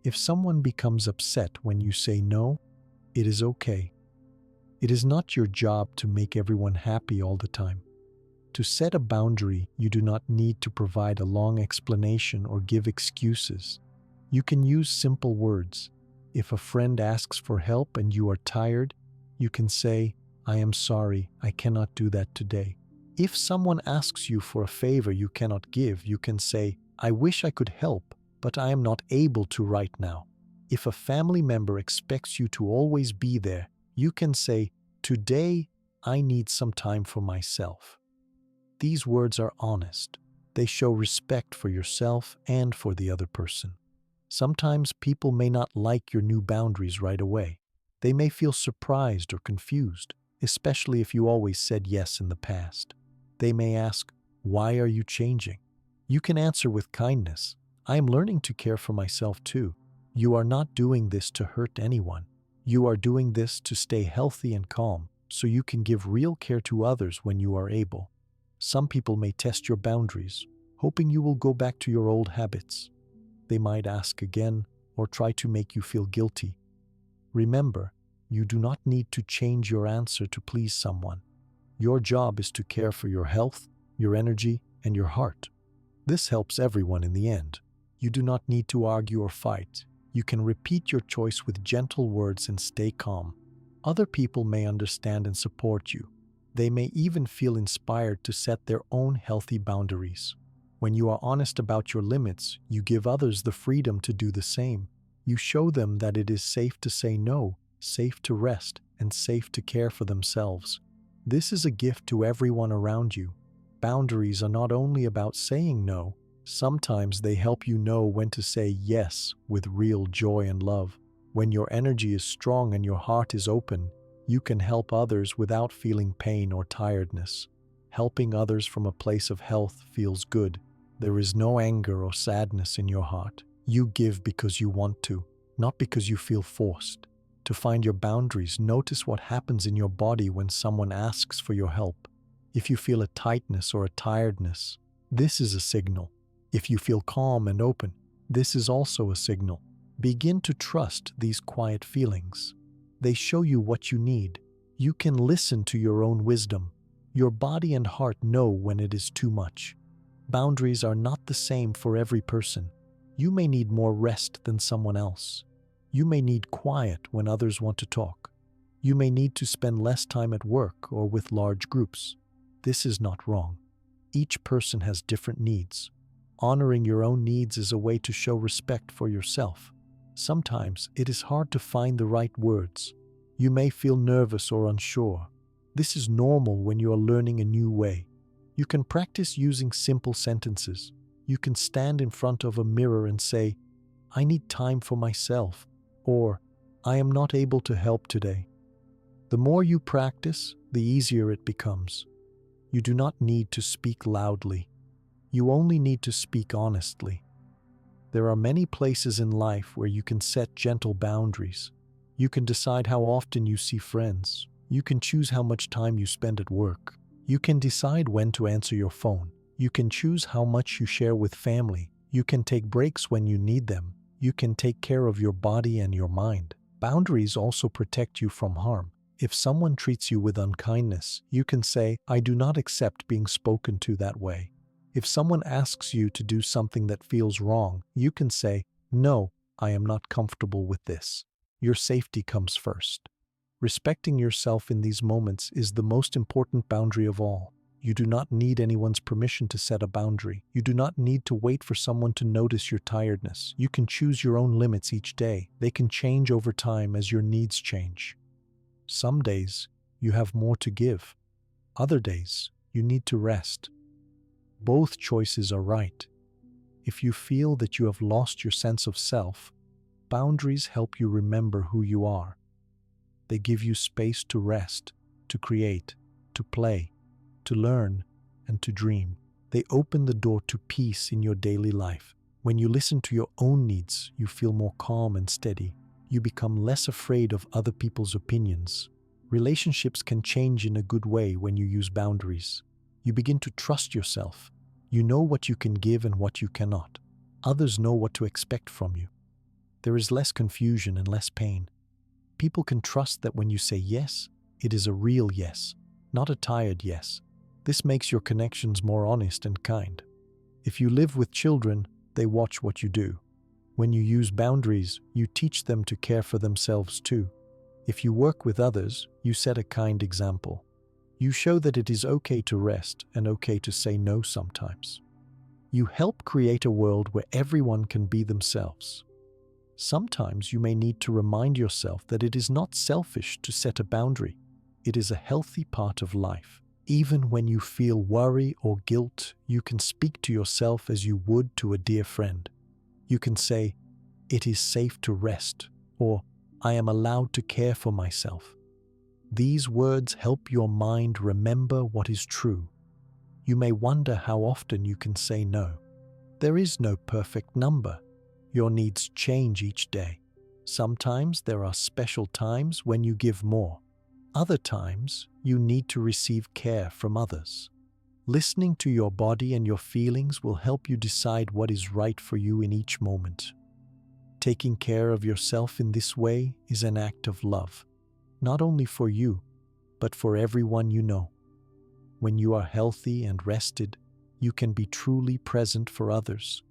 If someone becomes upset when you say no, it is okay. It is not your job to make everyone happy all the time. To set a boundary, you do not need to provide a long explanation or give excuses. You can use simple words. If a friend asks for help and you are tired, you can say, I am sorry, I cannot do that today. If someone asks you for a favor you cannot give, you can say, "I wish I could help, but I am not able to right now." If a family member expects you to always be there, you can say, "Today, I need some time for myself." These words are honest. They show respect for yourself and for the other person. Sometimes people may not like your new boundaries right away. They may feel surprised or confused, especially if you always said yes in the past. They may ask, "Why are you changing?" You can answer with kindness, "I am learning to care for myself too. You are not doing this to hurt anyone. You are doing this to stay healthy and calm, so you can give real care to others when you are able." Some people may test your boundaries, hoping you will go back to your old habits. They might ask again or try to make you feel guilty. Remember, you do not need to change your answer to please someone. Your job is to care for your health, your energy, and your heart. This helps everyone in the end. You do not need to argue or fight. You can repeat your choice with gentle words and stay calm. Other people may understand and support you. They may even feel inspired to set their own healthy boundaries. When you are honest about your limits, you give others the freedom to do the same. You show them that it is safe to say no, safe to rest, and safe to care for themselves. This is a gift to everyone around you. Boundaries are not only about saying no, sometimes they help you know when to say yes with real joy and love. When your energy is strong and your heart is open, you can help others without feeling pain or tiredness. Helping others from a place of health feels good. There is no anger or sadness in your heart. You give because you want to, not because you feel forced. To find your boundaries, notice what happens in your body when someone asks for your help. If you feel a tightness or a tiredness, this is a signal. If you feel calm and open, this is also a signal. Begin to trust these quiet feelings. They show you what you need. You can listen to your own wisdom. Your body and heart know when it is too much. Boundaries are not the same for every person. You may need more rest than someone else. You may need quiet when others want to talk. You may need to spend less time at work or with large groups. This is not wrong. Each person has different needs. Honoring your own needs is a way to show respect for yourself. Sometimes it is hard to find the right words. You may feel nervous or unsure. This is normal when you are learning a new way. You can practice using simple sentences. You can stand in front of a mirror and say, "I need time for myself," or "I am not able to help today." The more you practice, the easier it becomes. You do not need to speak loudly. You only need to speak honestly. There are many places in life where you can set gentle boundaries. You can decide how often you see friends. You can choose how much time you spend at work. You can decide when to answer your phone. You can choose how much you share with family. You can take breaks when you need them. You can take care of your body and your mind. Boundaries also protect you from harm. If someone treats you with unkindness, you can say, "I do not accept being spoken to that way." If someone asks you to do something that feels wrong, you can say, "No, I am not comfortable with this." Your safety comes first. Respecting yourself in these moments is the most important boundary of all. You do not need anyone's permission to set a boundary. You do not need to wait for someone to notice your tiredness. You can choose your own limits each day. They can change over time as your needs change. Some days, you have more to give. Other days, you need to rest. Both choices are right. If you feel that you have lost your sense of self, boundaries help you remember who you are. They give you space to rest, to create, to play, to learn, and to dream. They open the door to peace in your daily life. When you listen to your own needs, you feel more calm and steady. You become less afraid of other people's opinions. Relationships can change in a good way when you use boundaries. You begin to trust yourself. You know what you can give and what you cannot. Others know what to expect from you. There is less confusion and less pain. People can trust that when you say yes, it is a real yes, not a tired yes. This makes your connections more honest and kind. If you live with children, they watch what you do. When you use boundaries, you teach them to care for themselves too. If you work with others, you set a kind example. You show that it is okay to rest and okay to say no sometimes. You help create a world where everyone can be themselves. Sometimes you may need to remind yourself that it is not selfish to set a boundary. It is a healthy part of life. Even when you feel worry or guilt, you can speak to yourself as you would to a dear friend. You can say, "It is safe to rest," or "I am allowed to care for myself." These words help your mind remember what is true. You may wonder how often you can say no. There is no perfect number. Your needs change each day. Sometimes there are special times when you give more. Other times, you need to receive care from others. Listening to your body and your feelings will help you decide what is right for you in each moment. Taking care of yourself in this way is an act of love, not only for you, but for everyone you know. When you are healthy and rested, you can be truly present for others.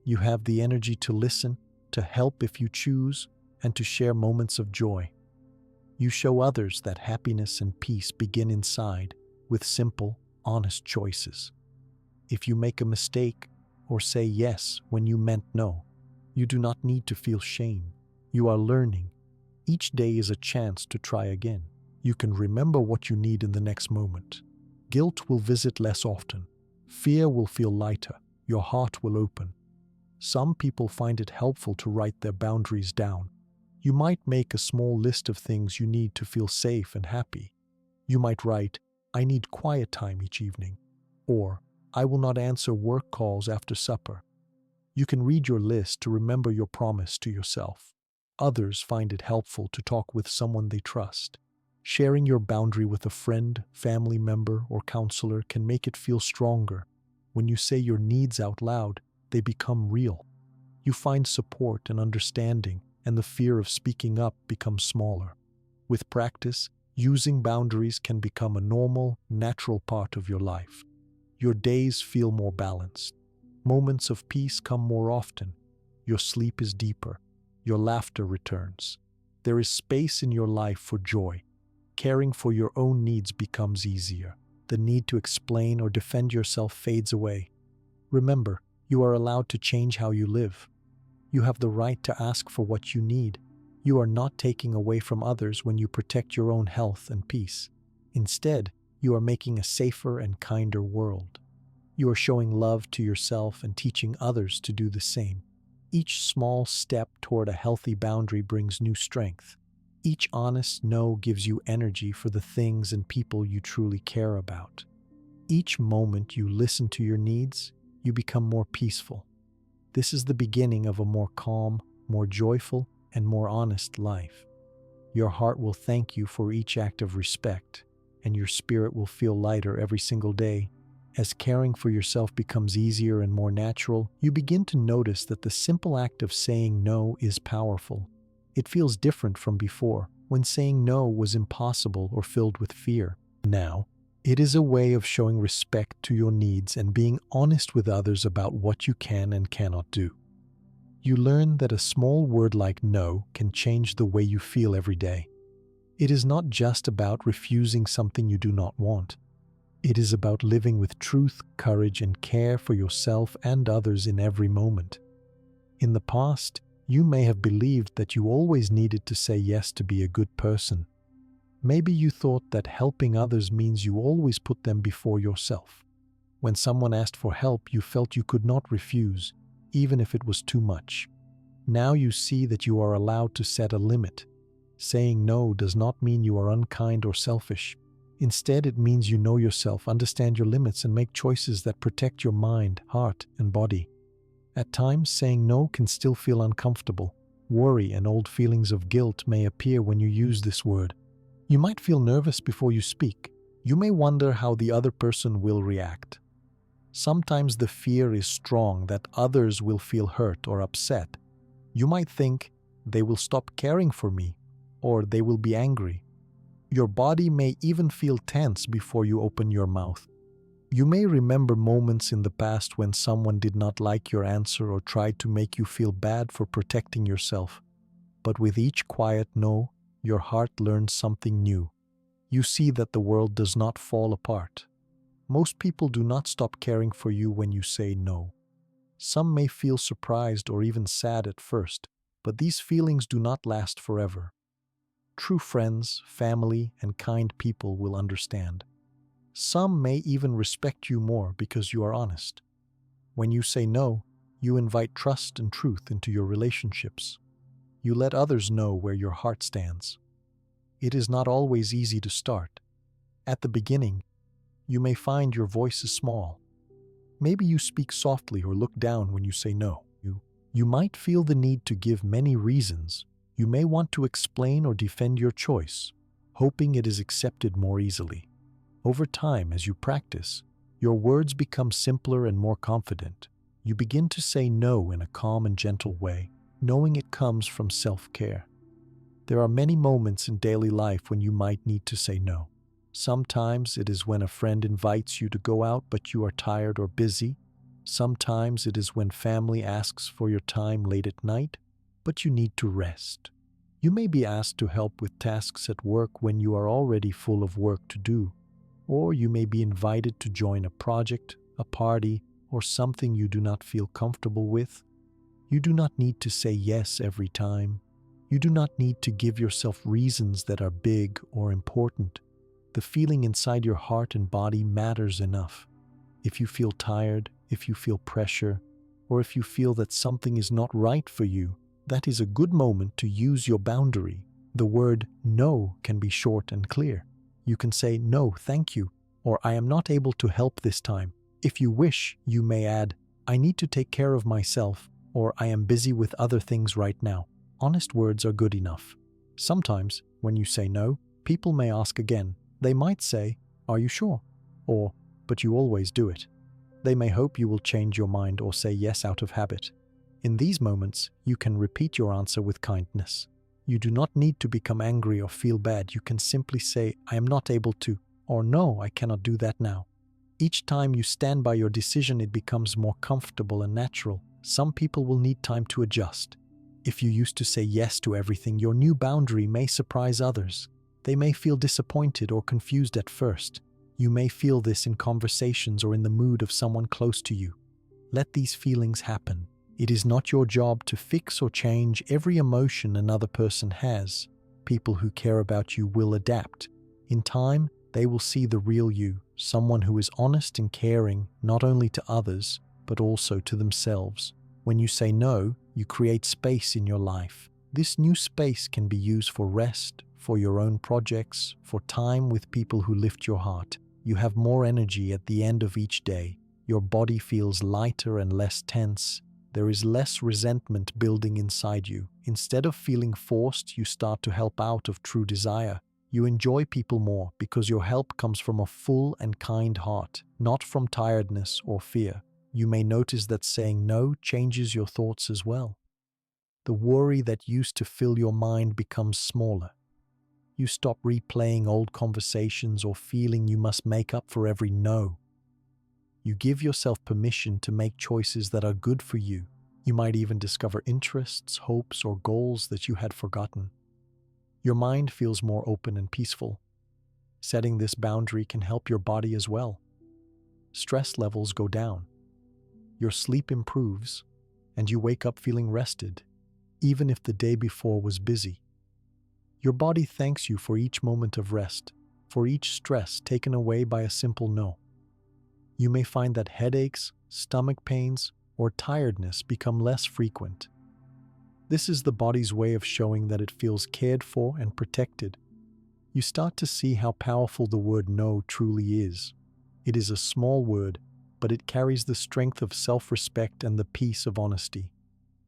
You have the energy to listen, to help if you choose, and to share moments of joy. You show others that happiness and peace begin inside with simple, honest choices. If you make a mistake or say yes when you meant no, you do not need to feel shame. You are learning. Each day is a chance to try again. You can remember what you need in the next moment. Guilt will visit less often. Fear will feel lighter. Your heart will open. Some people find it helpful to write their boundaries down. You might make a small list of things you need to feel safe and happy. You might write, "I need quiet time each evening," or "I will not answer work calls after supper." You can read your list to remember your promise to yourself. Others find it helpful to talk with someone they trust. Sharing your boundary with a friend, family member, or counselor can make it feel stronger. When you say your needs out loud, they become real. You find support and understanding, and the fear of speaking up becomes smaller. With practice, using boundaries can become a normal, natural part of your life. Your days feel more balanced. Moments of peace come more often. Your sleep is deeper. Your laughter returns. There is space in your life for joy. Caring for your own needs becomes easier. The need to explain or defend yourself fades away. Remember, you are allowed to change how you live. You have the right to ask for what you need. You are not taking away from others when you protect your own health and peace. Instead, you are making a safer and kinder world. You are showing love to yourself and teaching others to do the same. Each small step toward a healthy boundary brings new strength. Each honest no gives you energy for the things and people you truly care about. Each moment you listen to your needs, you become more peaceful. This is the beginning of a more calm, more joyful, and more honest life. Your heart will thank you for each act of respect, and your spirit will feel lighter every single day. As caring for yourself becomes easier and more natural, you begin to notice that the simple act of saying no is powerful. It feels different from before, when saying no was impossible or filled with fear. Now, it is a way of showing respect to your needs and being honest with others about what you can and cannot do. You learn that a small word like no can change the way you feel every day. It is not just about refusing something you do not want. It is about living with truth, courage, and care for yourself and others in every moment. In the past, you may have believed that you always needed to say yes to be a good person. Maybe you thought that helping others means you always put them before yourself. When someone asked for help, you felt you could not refuse, even if it was too much. Now you see that you are allowed to set a limit. Saying no does not mean you are unkind or selfish. Instead, it means you know yourself, understand your limits, and make choices that protect your mind, heart, and body. At times, saying no can still feel uncomfortable. Worry and old feelings of guilt may appear when you use this word. You might feel nervous before you speak. You may wonder how the other person will react. Sometimes the fear is strong that others will feel hurt or upset. You might think, they will stop caring for me, or they will be angry. Your body may even feel tense before you open your mouth. You may remember moments in the past when someone did not like your answer or tried to make you feel bad for protecting yourself. But with each quiet no, your heart learns something new. You see that the world does not fall apart. Most people do not stop caring for you when you say no. Some may feel surprised or even sad at first, but these feelings do not last forever. True friends, family, and kind people will understand. Some may even respect you more because you are honest. When you say no, you invite trust and truth into your relationships. You let others know where your heart stands. It is not always easy to start. At the beginning, you may find your voice is small. Maybe you speak softly or look down when you say no. You might feel the need to give many reasons. You may want to explain or defend your choice, hoping it is accepted more easily. Over time, as you practice, your words become simpler and more confident. You begin to say no in a calm and gentle way, knowing it comes from self-care. There are many moments in daily life when you might need to say no. Sometimes it is when a friend invites you to go out but you are tired or busy. Sometimes it is when family asks for your time late at night, but you need to rest. You may be asked to help with tasks at work when you are already full of work to do, or you may be invited to join a project, a party, or something you do not feel comfortable with. You do not need to say yes every time. You do not need to give yourself reasons that are big or important. The feeling inside your heart and body matters enough. If you feel tired, if you feel pressure, or if you feel that something is not right for you, that is a good moment to use your boundary. The word no can be short and clear. You can say, "No, thank you," or "I am not able to help this time." If you wish, you may add, "I need to take care of myself," or "I am busy with other things right now." Honest words are good enough. Sometimes, when you say no, people may ask again. They might say, "Are you sure?" Or, "But you always do it." They may hope you will change your mind or say yes out of habit. In these moments, you can repeat your answer with kindness. You do not need to become angry or feel bad. You can simply say, "I am not able to," or "No, I cannot do that now." Each time you stand by your decision, it becomes more comfortable and natural. Some people will need time to adjust. If you used to say yes to everything, your new boundary may surprise others. They may feel disappointed or confused at first. You may feel this in conversations or in the mood of someone close to you. Let these feelings happen. It is not your job to fix or change every emotion another person has. People who care about you will adapt. In time, they will see the real you, someone who is honest and caring, not only to others, but also to themselves. When you say no, you create space in your life. This new space can be used for rest, for your own projects, for time with people who lift your heart. You have more energy at the end of each day. Your body feels lighter and less tense. There is less resentment building inside you. Instead of feeling forced, you start to help out of true desire. You enjoy people more because your help comes from a full and kind heart, not from tiredness or fear. You may notice that saying no changes your thoughts as well. The worry that used to fill your mind becomes smaller. You stop replaying old conversations or feeling you must make up for every no. You give yourself permission to make choices that are good for you. You might even discover interests, hopes, or goals that you had forgotten. Your mind feels more open and peaceful. Setting this boundary can help your body as well. Stress levels go down. Your sleep improves, and you wake up feeling rested, even if the day before was busy. Your body thanks you for each moment of rest, for each stress taken away by a simple no. You may find that headaches, stomach pains, or tiredness become less frequent. This is the body's way of showing that it feels cared for and protected. You start to see how powerful the word no truly is. It is a small word, but it carries the strength of self-respect and the peace of honesty.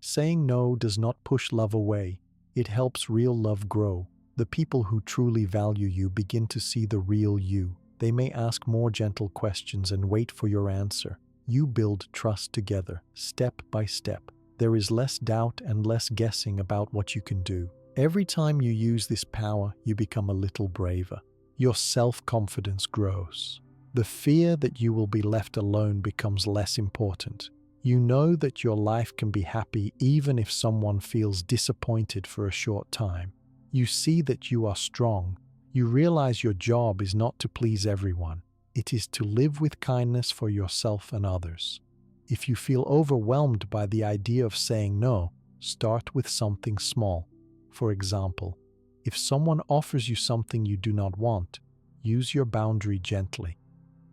Saying no does not push love away. It helps real love grow. The people who truly value you begin to see the real you. They may ask more gentle questions and wait for your answer. You build trust together, step by step. There is less doubt and less guessing about what you can do. Every time you use this power, you become a little braver. Your self-confidence grows. The fear that you will be left alone becomes less important. You know that your life can be happy even if someone feels disappointed for a short time. You see that you are strong. You realize your job is not to please everyone. It is to live with kindness for yourself and others. If you feel overwhelmed by the idea of saying no, start with something small. For example, if someone offers you something you do not want, use your boundary gently.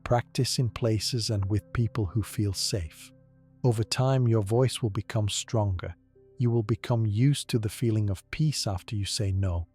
Practice in places and with people who feel safe. Over time, your voice will become stronger. You will become used to the feeling of peace after you say no.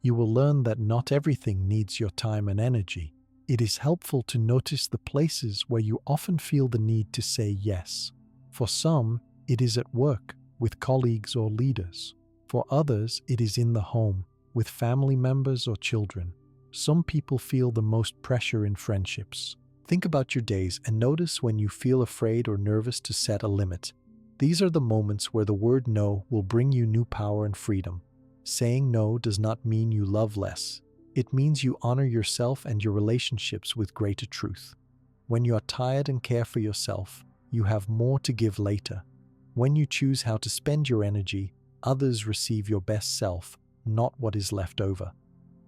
You will learn that not everything needs your time and energy. It is helpful to notice the places where you often feel the need to say yes. For some, it is at work, with colleagues or leaders. For others, it is in the home, with family members or children. Some people feel the most pressure in friendships. Think about your days and notice when you feel afraid or nervous to set a limit. These are the moments where the word no will bring you new power and freedom. Saying no does not mean you love less. It means you honor yourself and your relationships with greater truth. When you are tired and care for yourself, you have more to give later. When you choose how to spend your energy, others receive your best self, not what is left over.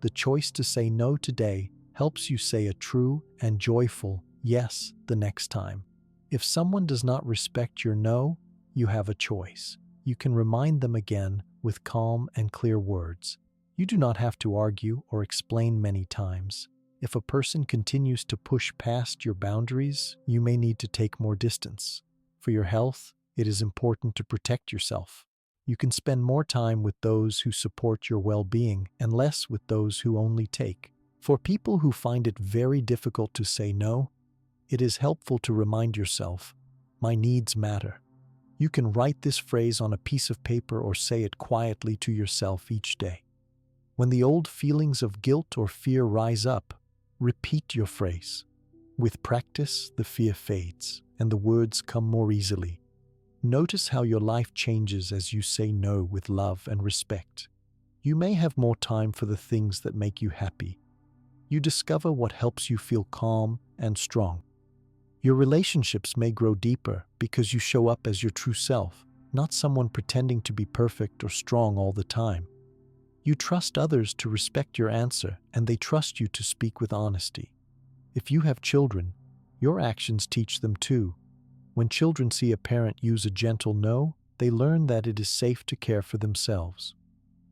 The choice to say no today helps you say a true and joyful yes the next time. If someone does not respect your no, you have a choice. You can remind them again with calm and clear words. You do not have to argue or explain many times. If a person continues to push past your boundaries, you may need to take more distance. For your health, it is important to protect yourself. You can spend more time with those who support your well-being and less with those who only take. For people who find it very difficult to say no, it is helpful to remind yourself, "My needs matter." You can write this phrase on a piece of paper or say it quietly to yourself each day. When the old feelings of guilt or fear rise up, repeat your phrase. With practice, the fear fades and the words come more easily. Notice how your life changes as you say no with love and respect. You may have more time for the things that make you happy. You discover what helps you feel calm and strong. Your relationships may grow deeper because you show up as your true self, not someone pretending to be perfect or strong all the time. You trust others to respect your answer, and they trust you to speak with honesty. If you have children, your actions teach them too. When children see a parent use a gentle no, they learn that it is safe to care for themselves.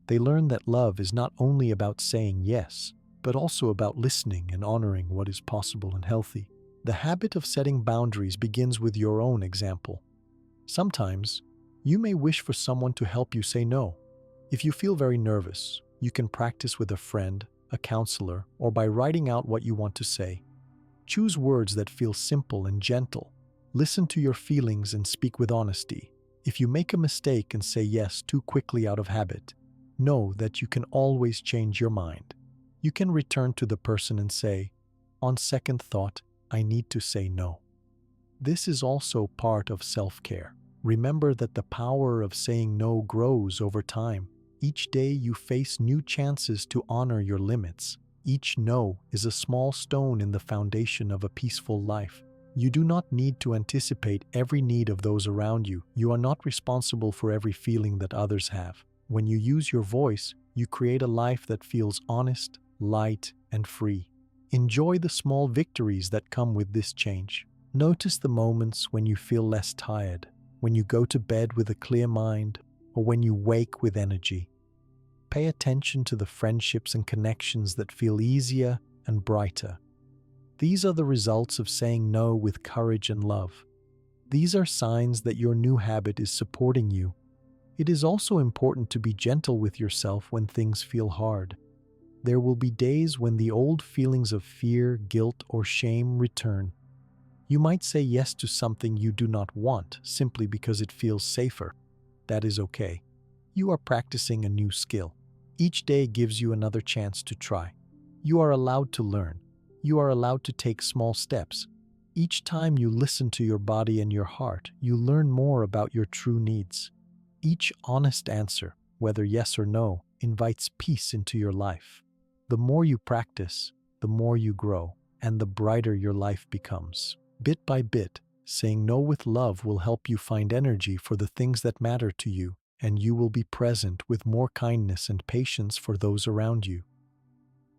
They learn that love is not only about saying yes, but also about listening and honoring what is possible and healthy. The habit of setting boundaries begins with your own example. Sometimes, you may wish for someone to help you say no. If you feel very nervous, you can practice with a friend, a counselor, or by writing out what you want to say. Choose words that feel simple and gentle. Listen to your feelings and speak with honesty. If you make a mistake and say yes too quickly out of habit, know that you can always change your mind. You can return to the person and say, "On second thought, I need to say no." This is also part of self-care. Remember that the power of saying no grows over time. Each day you face new chances to honor your limits. Each no is a small stone in the foundation of a peaceful life. You do not need to anticipate every need of those around you. You are not responsible for every feeling that others have. When you use your voice, you create a life that feels honest, light, and free. Enjoy the small victories that come with this change. Notice the moments when you feel less tired, when you go to bed with a clear mind, or when you wake with energy. Pay attention to the friendships and connections that feel easier and brighter. These are the results of saying no with courage and love. These are signs that your new habit is supporting you. It is also important to be gentle with yourself when things feel hard. There will be days when the old feelings of fear, guilt, or shame return. You might say yes to something you do not want simply because it feels safer. That is okay. You are practicing a new skill. Each day gives you another chance to try. You are allowed to learn. You are allowed to take small steps. Each time you listen to your body and your heart, you learn more about your true needs. Each honest answer, whether yes or no, invites peace into your life. The more you practice, the more you grow, and the brighter your life becomes. Bit by bit, saying no with love will help you find energy for the things that matter to you, and you will be present with more kindness and patience for those around you.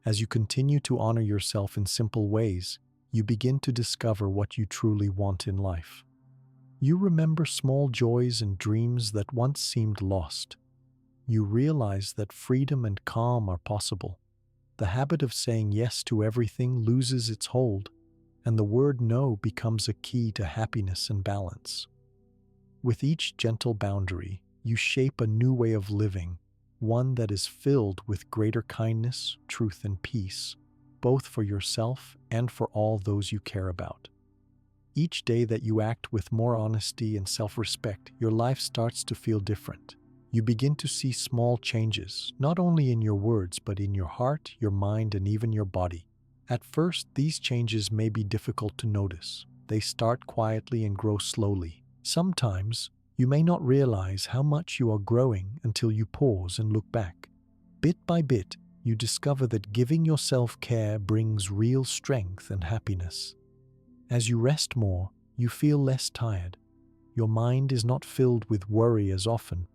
As you continue to honor yourself in simple ways, you begin to discover what you truly want in life. You remember small joys and dreams that once seemed lost. You realize that freedom and calm are possible. The habit of saying yes to everything loses its hold, and the word no becomes a key to happiness and balance. With each gentle boundary, you shape a new way of living, one that is filled with greater kindness, truth, and peace, both for yourself and for all those you care about. Each day that you act with more honesty and self-respect, your life starts to feel different. You begin to see small changes, not only in your words, but in your heart, your mind, and even your body. At first, these changes may be difficult to notice. They start quietly and grow slowly. Sometimes, you may not realize how much you are growing until you pause and look back. Bit by bit, you discover that giving yourself care brings real strength and happiness. As you rest more, you feel less tired. Your mind is not filled with worry as often.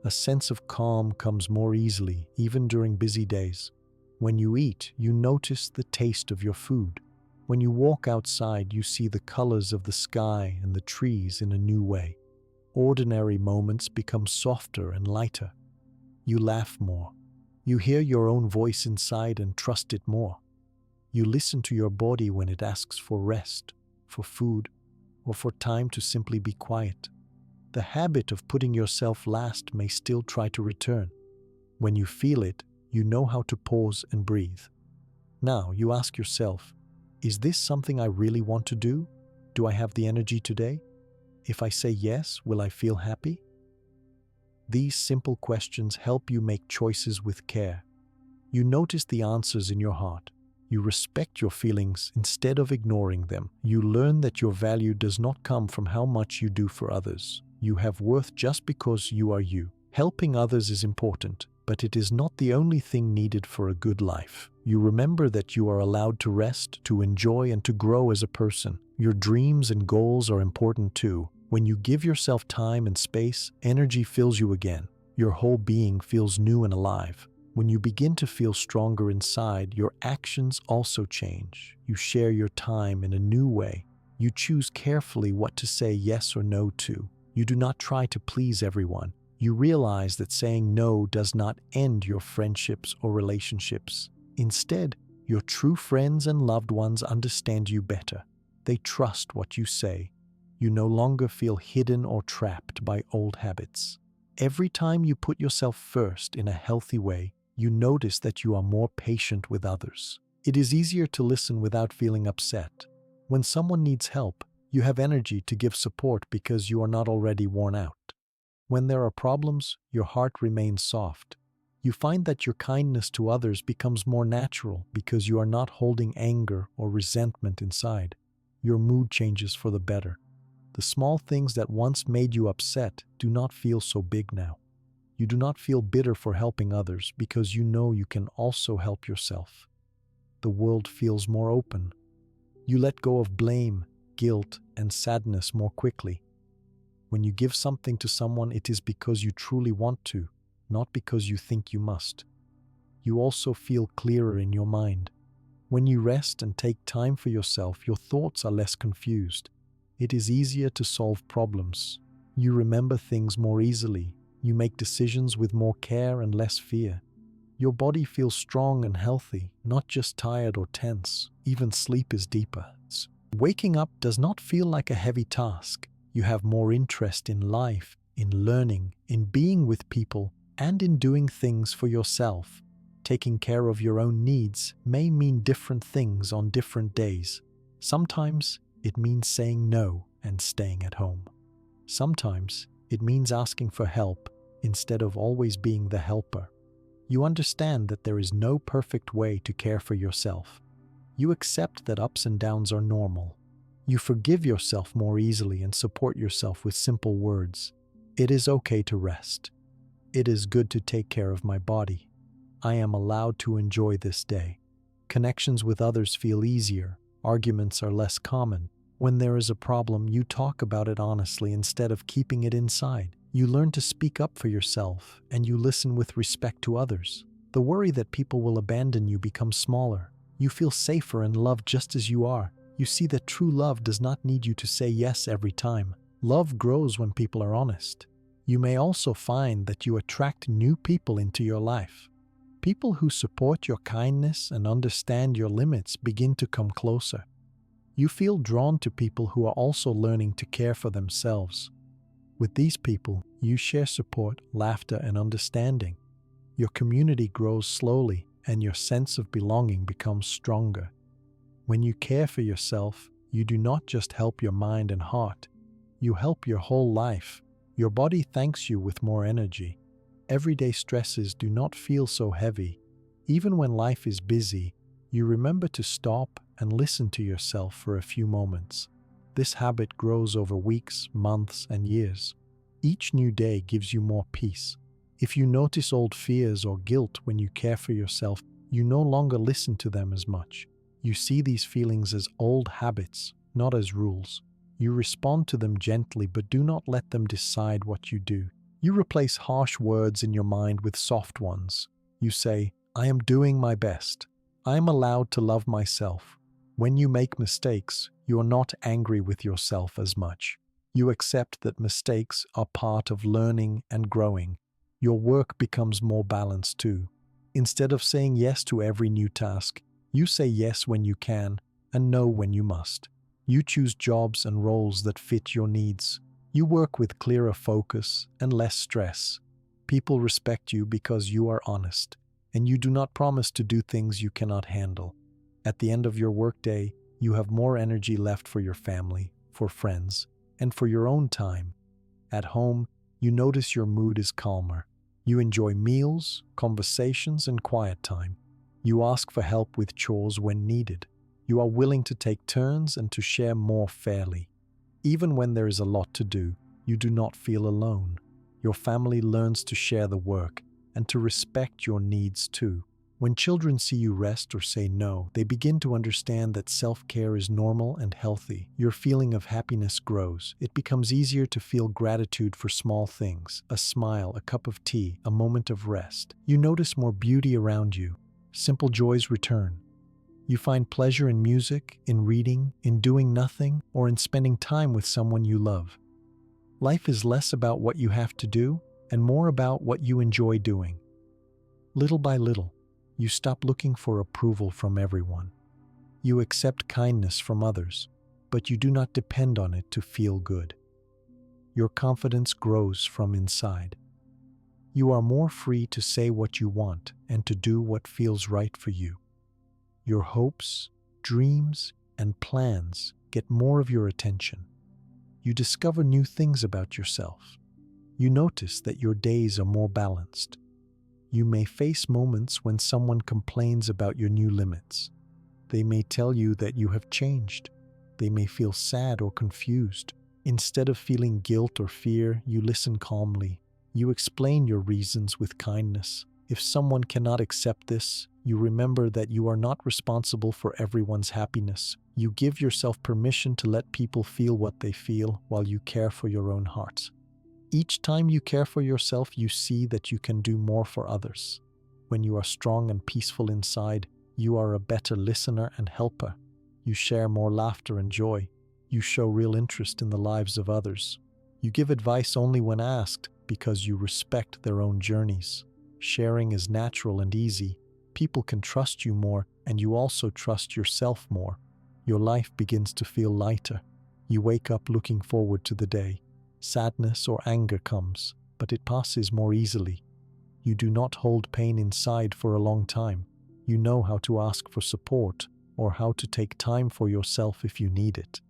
A sense of calm comes more easily, even during busy days. When you eat, you notice the taste of your food. When you walk outside, you see the colors of the sky and the trees in a new way. Ordinary moments become softer and lighter. You laugh more. You hear your own voice inside and trust it more. You listen to your body when it asks for rest, for food, or for time to simply be quiet. The habit of putting yourself last may still try to return. When you feel it, you know how to pause and breathe. Now you ask yourself, is this something I really want to do? Do I have the energy today? If I say yes, will I feel happy? These simple questions help you make choices with care. You notice the answers in your heart. You respect your feelings instead of ignoring them. You learn that your value does not come from how much you do for others. You have worth just because you are you. Helping others is important, but it is not the only thing needed for a good life. You remember that you are allowed to rest, to enjoy, and to grow as a person. Your dreams and goals are important too. When you give yourself time and space, energy fills you again. Your whole being feels new and alive. When you begin to feel stronger inside, your actions also change. You share your time in a new way. You choose carefully what to say yes or no to. You do not try to please everyone. You realize that saying no does not end your friendships or relationships. Instead, your true friends and loved ones understand you better. They trust what you say. You no longer feel hidden or trapped by old habits. Every time you put yourself first in a healthy way, you notice that you are more patient with others. It is easier to listen without feeling upset. When someone needs help, you have energy to give support because you are not already worn out. When there are problems, your heart remains soft. You find that your kindness to others becomes more natural because you are not holding anger or resentment inside. Your mood changes for the better. The small things that once made you upset do not feel so big now. You do not feel bitter for helping others because you know you can also help yourself. The world feels more open. You let go of blame, guilt, and sadness more quickly. When you give something to someone, it is because you truly want to, not because you think you must. You also feel clearer in your mind. When you rest and take time for yourself, your thoughts are less confused. It is easier to solve problems. You remember things more easily. You make decisions with more care and less fear. Your body feels strong and healthy, not just tired or tense. Even sleep is deeper. Waking up does not feel like a heavy task. You have more interest in life, in learning, in being with people, and in doing things for yourself. Taking care of your own needs may mean different things on different days. Sometimes it means saying no and staying at home. Sometimes it means asking for help instead of always being the helper. You understand that there is no perfect way to care for yourself. You accept that ups and downs are normal. You forgive yourself more easily and support yourself with simple words. It is okay to rest. It is good to take care of my body. I am allowed to enjoy this day. Connections with others feel easier. Arguments are less common. When there is a problem, you talk about it honestly instead of keeping it inside. You learn to speak up for yourself, and you listen with respect to others. The worry that people will abandon you becomes smaller. You feel safer and loved just as you are. You see that true love does not need you to say yes every time. Love grows when people are honest. You may also find that you attract new people into your life. People who support your kindness and understand your limits begin to come closer. You feel drawn to people who are also learning to care for themselves. With these people, you share support, laughter, and understanding. Your community grows slowly, and your sense of belonging becomes stronger. When you care for yourself, you do not just help your mind and heart, you help your whole life. Your body thanks you with more energy. Everyday stresses do not feel so heavy. Even when life is busy, you remember to stop and listen to yourself for a few moments. This habit grows over weeks, months, and years. Each new day gives you more peace. If you notice old fears or guilt when you care for yourself, you no longer listen to them as much. You see these feelings as old habits, not as rules. You respond to them gently, but do not let them decide what you do. You replace harsh words in your mind with soft ones. You say, "I am doing my best. I am allowed to love myself." When you make mistakes, you are not angry with yourself as much. You accept that mistakes are part of learning and growing. Your work becomes more balanced too. Instead of saying yes to every new task, you say yes when you can and no when you must. You choose jobs and roles that fit your needs. You work with clearer focus and less stress. People respect you because you are honest, and you do not promise to do things you cannot handle. At the end of your workday, you have more energy left for your family, for friends, and for your own time. At home, you notice your mood is calmer. You enjoy meals, conversations, and quiet time. You ask for help with chores when needed. You are willing to take turns and to share more fairly. Even when there is a lot to do, you do not feel alone. Your family learns to share the work and to respect your needs too. When children see you rest or say no, they begin to understand that self-care is normal and healthy. Your feeling of happiness grows. It becomes easier to feel gratitude for small things, a smile, a cup of tea, a moment of rest. You notice more beauty around you. Simple joys return. You find pleasure in music, in reading, in doing nothing, or in spending time with someone you love. Life is less about what you have to do and more about what you enjoy doing. Little by little, you stop looking for approval from everyone. You accept kindness from others, but you do not depend on it to feel good. Your confidence grows from inside. You are more free to say what you want and to do what feels right for you. Your hopes, dreams, and plans get more of your attention. You discover new things about yourself. You notice that your days are more balanced. You may face moments when someone complains about your new limits. They may tell you that you have changed. They may feel sad or confused. Instead of feeling guilt or fear, you listen calmly. You explain your reasons with kindness. If someone cannot accept this, you remember that you are not responsible for everyone's happiness. You give yourself permission to let people feel what they feel while you care for your own heart. Each time you care for yourself, you see that you can do more for others. When you are strong and peaceful inside, you are a better listener and helper. You share more laughter and joy. You show real interest in the lives of others. You give advice only when asked because you respect their own journeys. Sharing is natural and easy. People can trust you more, and you also trust yourself more. Your life begins to feel lighter. You wake up looking forward to the day. Sadness or anger comes, but it passes more easily. You do not hold pain inside for a long time. You know how to ask for support or how to take time for yourself if you need it.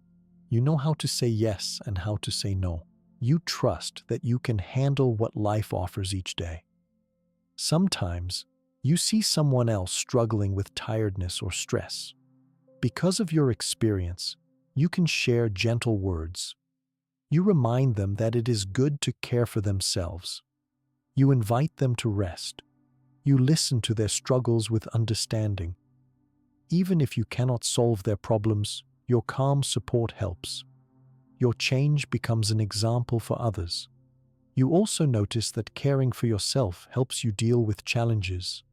You know how to say yes and how to say no. You trust that you can handle what life offers each day. Sometimes, you see someone else struggling with tiredness or stress. Because of your experience, you can share gentle words. You remind them that it is good to care for themselves. You invite them to rest. You listen to their struggles with understanding. Even if you cannot solve their problems, your calm support helps. Your change becomes an example for others. You also notice that caring for yourself helps you deal with challenges.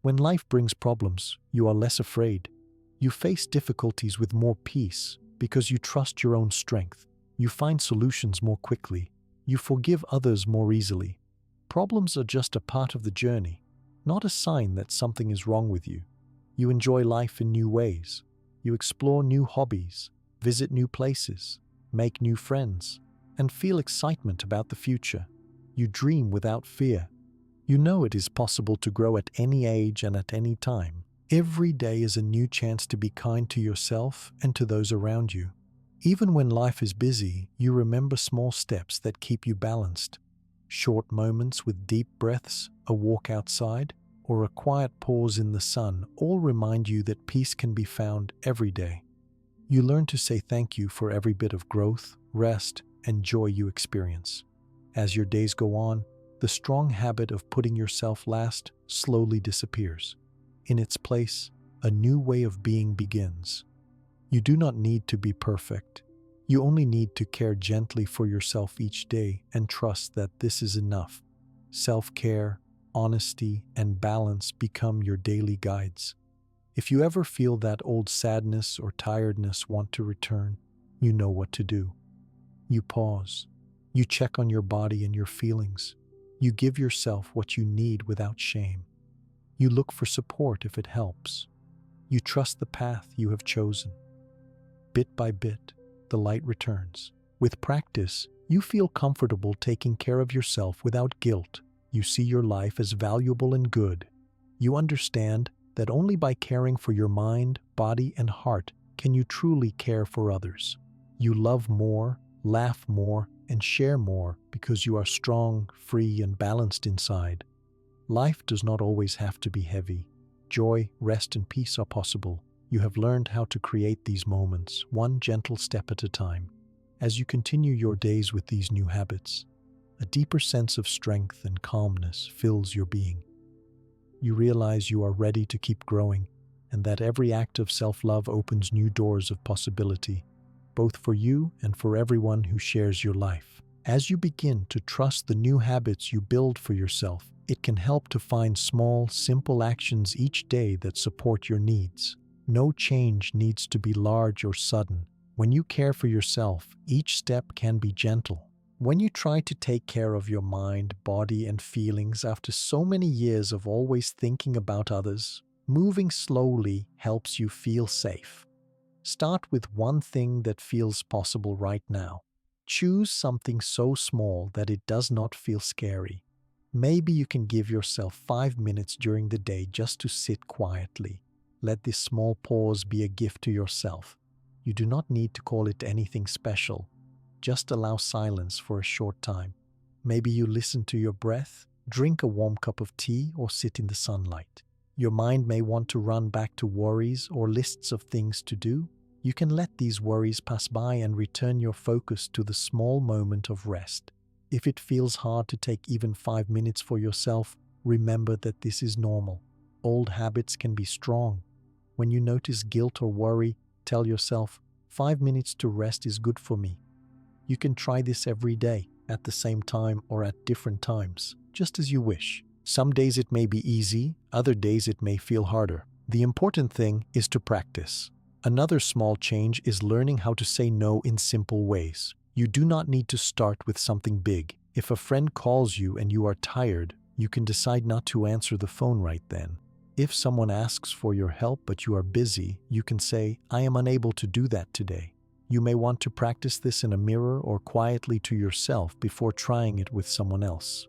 When life brings problems, you are less afraid. You face difficulties with more peace because you trust your own strength. You find solutions more quickly. You forgive others more easily. Problems are just a part of the journey, not a sign that something is wrong with you. You enjoy life in new ways. You explore new hobbies, visit new places, make new friends, and feel excitement about the future. You dream without fear. You know it is possible to grow at any age and at any time. Every day is a new chance to be kind to yourself and to those around you. Even when life is busy, you remember small steps that keep you balanced. Short moments with deep breaths, a walk outside, or a quiet pause in the sun all remind you that peace can be found every day. You learn to say thank you for every bit of growth, rest, and joy you experience. As your days go on, the strong habit of putting yourself last slowly disappears. In its place, a new way of being begins. You do not need to be perfect. You only need to care gently for yourself each day and trust that this is enough. Self-care, honesty, and balance become your daily guides. If you ever feel that old sadness or tiredness want to return, you know what to do. You pause. You check on your body and your feelings. You give yourself what you need without shame. You look for support if it helps. You trust the path you have chosen. Bit by bit, the light returns. With practice, you feel comfortable taking care of yourself without guilt. You see your life as valuable and good. You understand that only by caring for your mind, body, and heart can you truly care for others. You love more, laugh more, and share more because you are strong, free, and balanced inside. Life does not always have to be heavy. Joy, rest, and peace are possible. You have learned how to create these moments, one gentle step at a time. As you continue your days with these new habits, a deeper sense of strength and calmness fills your being. You realize you are ready to keep growing, and that every act of self-love opens new doors of possibility, both for you and for everyone who shares your life. As you begin to trust the new habits you build for yourself, it can help to find small, simple actions each day that support your needs. No change needs to be large or sudden. When you care for yourself, each step can be gentle. When you try to take care of your mind, body, and feelings after so many years of always thinking about others, moving slowly helps you feel safe. Start with one thing that feels possible right now. Choose something so small that it does not feel scary. Maybe you can give yourself 5 minutes during the day just to sit quietly. Let this small pause be a gift to yourself. You do not need to call it anything special. Just allow silence for a short time. Maybe you listen to your breath, drink a warm cup of tea, or sit in the sunlight. Your mind may want to run back to worries or lists of things to do. You can let these worries pass by and return your focus to the small moment of rest. If it feels hard to take even 5 minutes for yourself, remember that this is normal. Old habits can be strong. When you notice guilt or worry, tell yourself, 5 minutes to rest is good for me. You can try this every day, at the same time or at different times, just as you wish. Some days it may be easy, other days it may feel harder. The important thing is to practice. Another small change is learning how to say no in simple ways. You do not need to start with something big. If a friend calls you and you are tired, you can decide not to answer the phone right then. If someone asks for your help but you are busy, you can say, "I am unable to do that today." You may want to practice this in a mirror or quietly to yourself before trying it with someone else.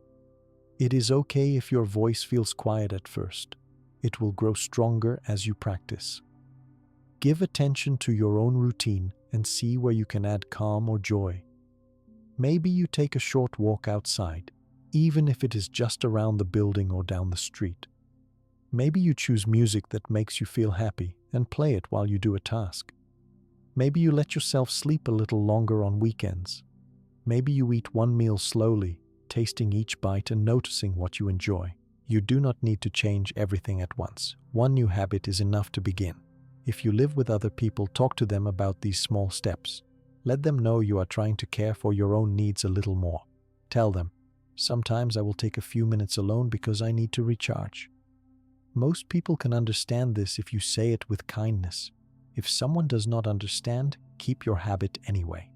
It is okay if your voice feels quiet at first. It will grow stronger as you practice. Give attention to your own routine and see where you can add calm or joy. Maybe you take a short walk outside, even if it is just around the building or down the street. Maybe you choose music that makes you feel happy and play it while you do a task. Maybe you let yourself sleep a little longer on weekends. Maybe you eat one meal slowly, tasting each bite and noticing what you enjoy. You do not need to change everything at once. One new habit is enough to begin. If you live with other people, talk to them about these small steps. Let them know you are trying to care for your own needs a little more. Tell them, "Sometimes I will take a few minutes alone because I need to recharge." Most people can understand this if you say it with kindness. If someone does not understand, keep your habit anyway.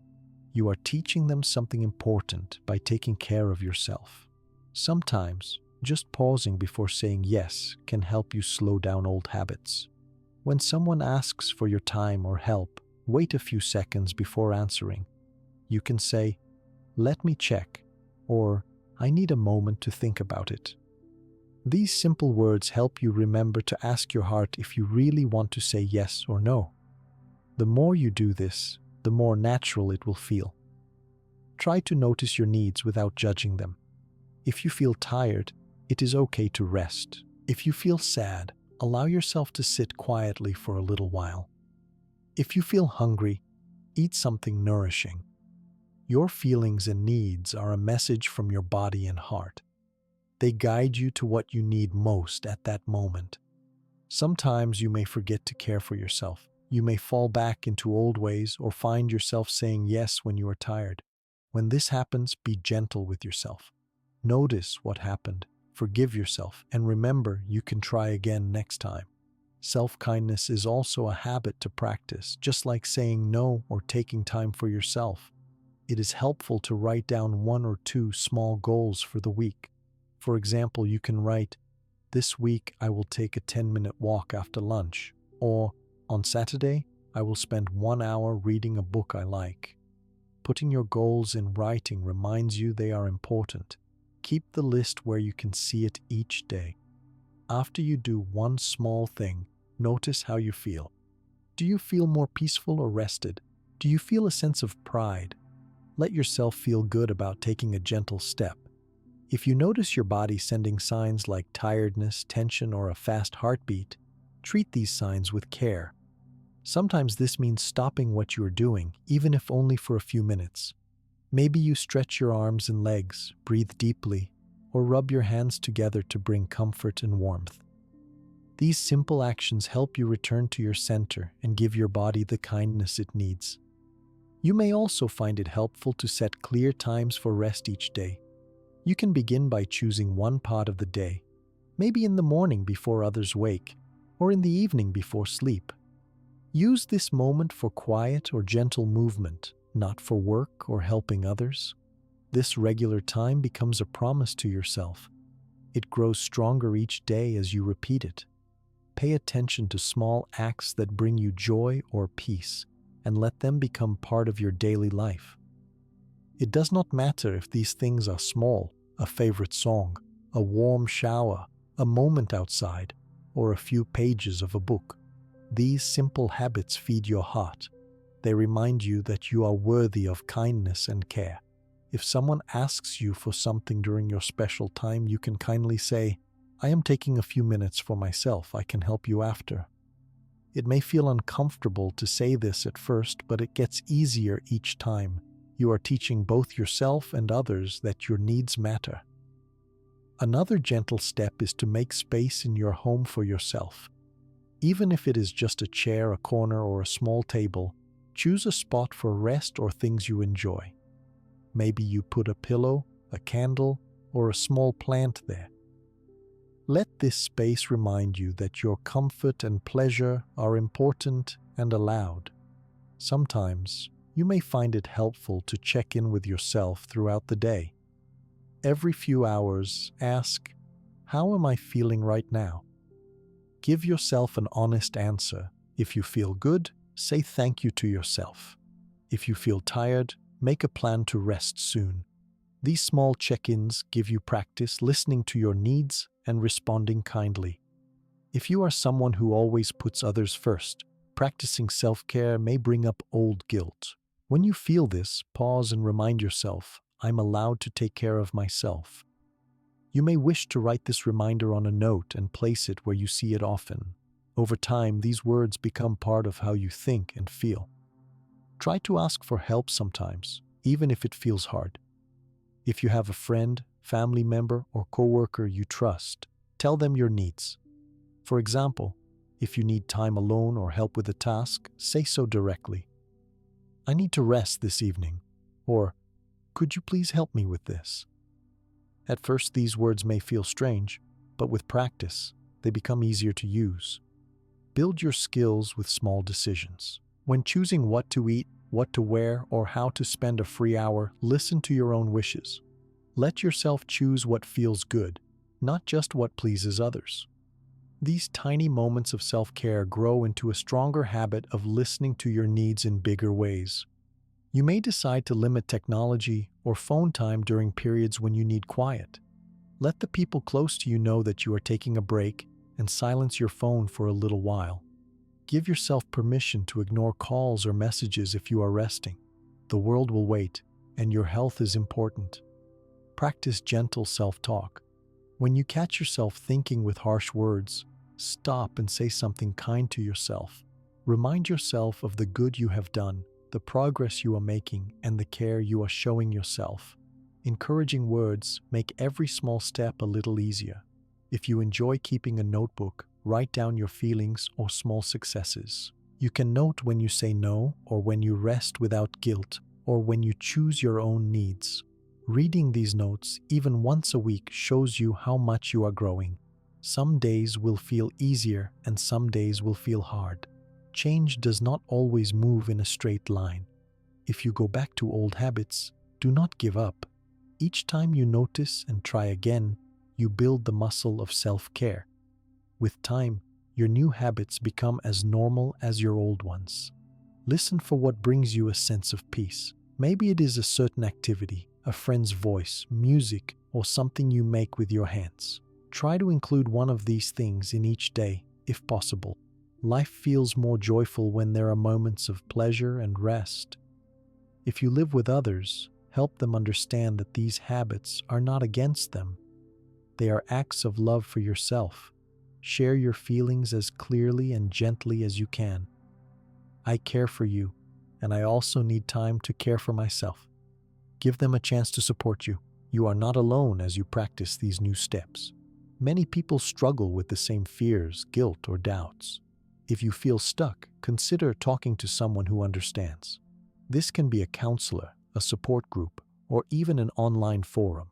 You are teaching them something important by taking care of yourself. Sometimes, just pausing before saying yes can help you slow down old habits. When someone asks for your time or help, wait a few seconds before answering. You can say, "Let me check," or "I need a moment to think about it." These simple words help you remember to ask your heart if you really want to say yes or no. The more you do this, the more natural it will feel. Try to notice your needs without judging them. If you feel tired, it is okay to rest. If you feel sad, allow yourself to sit quietly for a little while. If you feel hungry, eat something nourishing. Your feelings and needs are a message from your body and heart. They guide you to what you need most at that moment. Sometimes you may forget to care for yourself. You may fall back into old ways or find yourself saying yes when you are tired. When this happens, be gentle with yourself. Notice what happened, forgive yourself, and remember you can try again next time. Self-kindness is also a habit to practice, just like saying no or taking time for yourself. It is helpful to write down 1 or 2 small goals for the week. For example, you can write, "This week I will take a 10-minute walk after lunch," or "On Saturday, I will spend 1 hour reading a book I like." Putting your goals in writing reminds you they are important. Keep the list where you can see it each day. After you do one small thing, notice how you feel. Do you feel more peaceful or rested? Do you feel a sense of pride? Let yourself feel good about taking a gentle step. If you notice your body sending signs like tiredness, tension, or a fast heartbeat, treat these signs with care. Sometimes this means stopping what you are doing, even if only for a few minutes. Maybe you stretch your arms and legs, breathe deeply, or rub your hands together to bring comfort and warmth. These simple actions help you return to your center and give your body the kindness it needs. You may also find it helpful to set clear times for rest each day. You can begin by choosing one part of the day, maybe in the morning before others wake, or in the evening before sleep. Use this moment for quiet or gentle movement, not for work or helping others. This regular time becomes a promise to yourself. It grows stronger each day as you repeat it. Pay attention to small acts that bring you joy or peace, and let them become part of your daily life. It does not matter if these things are small, a favorite song, a warm shower, a moment outside, or a few pages of a book. These simple habits feed your heart. They remind you that you are worthy of kindness and care. If someone asks you for something during your special time, you can kindly say, "I am taking a few minutes for myself. I can help you after." It may feel uncomfortable to say this at first, but it gets easier each time. You are teaching both yourself and others that your needs matter. Another gentle step is to make space in your home for yourself. Even if it is just a chair, a corner, or a small table, choose a spot for rest or things you enjoy. Maybe you put a pillow, a candle, or a small plant there. Let this space remind you that your comfort and pleasure are important and allowed. Sometimes, you may find it helpful to check in with yourself throughout the day. Every few hours, ask, "How am I feeling right now?" Give yourself an honest answer. If you feel good, say thank you to yourself. If you feel tired, make a plan to rest soon. These small check-ins give you practice listening to your needs and responding kindly. If you are someone who always puts others first, practicing self-care may bring up old guilt. When you feel this, pause and remind yourself, "I'm allowed to take care of myself." You may wish to write this reminder on a note and place it where you see it often. Over time, these words become part of how you think and feel. Try to ask for help sometimes, even if it feels hard. If you have a friend, family member, or coworker you trust, tell them your needs. For example, if you need time alone or help with a task, say so directly. "I need to rest this evening," or "Could you please help me with this?" At first, these words may feel strange, but with practice, they become easier to use. Build your skills with small decisions. When choosing what to eat, what to wear, or how to spend a free hour, listen to your own wishes. Let yourself choose what feels good, not just what pleases others. These tiny moments of self-care grow into a stronger habit of listening to your needs in bigger ways. You may decide to limit technology or phone time during periods when you need quiet. Let the people close to you know that you are taking a break and silence your phone for a little while. Give yourself permission to ignore calls or messages if you are resting. The world will wait, and your health is important. Practice gentle self-talk. When you catch yourself thinking with harsh words, stop and say something kind to yourself. Remind yourself of the good you have done, the progress you are making, and the care you are showing yourself. Encouraging words make every small step a little easier. If you enjoy keeping a notebook, write down your feelings or small successes. You can note when you say no, or when you rest without guilt, or when you choose your own needs. Reading these notes, even once a week, shows you how much you are growing. Some days will feel easier and some days will feel hard. Change does not always move in a straight line. If you go back to old habits, do not give up. Each time you notice and try again, you build the muscle of self-care. With time, your new habits become as normal as your old ones. Listen for what brings you a sense of peace. Maybe it is a certain activity, a friend's voice, music, or something you make with your hands. Try to include one of these things in each day, if possible. Life feels more joyful when there are moments of pleasure and rest. If you live with others, help them understand that these habits are not against them. They are acts of love for yourself. Share your feelings as clearly and gently as you can. I care for you, and I also need time to care for myself. Give them a chance to support you. You are not alone as you practice these new steps. Many people struggle with the same fears, guilt, or doubts. If you feel stuck, consider talking to someone who understands. This can be a counselor, a support group, or even an online forum.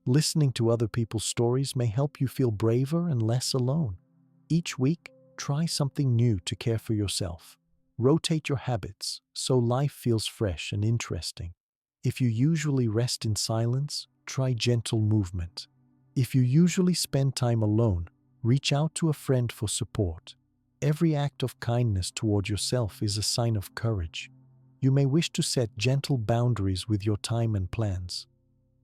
Listening to other people's stories may help you feel braver and less alone. Each week, try something new to care for yourself. Rotate your habits so life feels fresh and interesting. If you usually rest in silence, try gentle movement. If you usually spend time alone, reach out to a friend for support. Every act of kindness toward yourself is a sign of courage. You may wish to set gentle boundaries with your time and plans.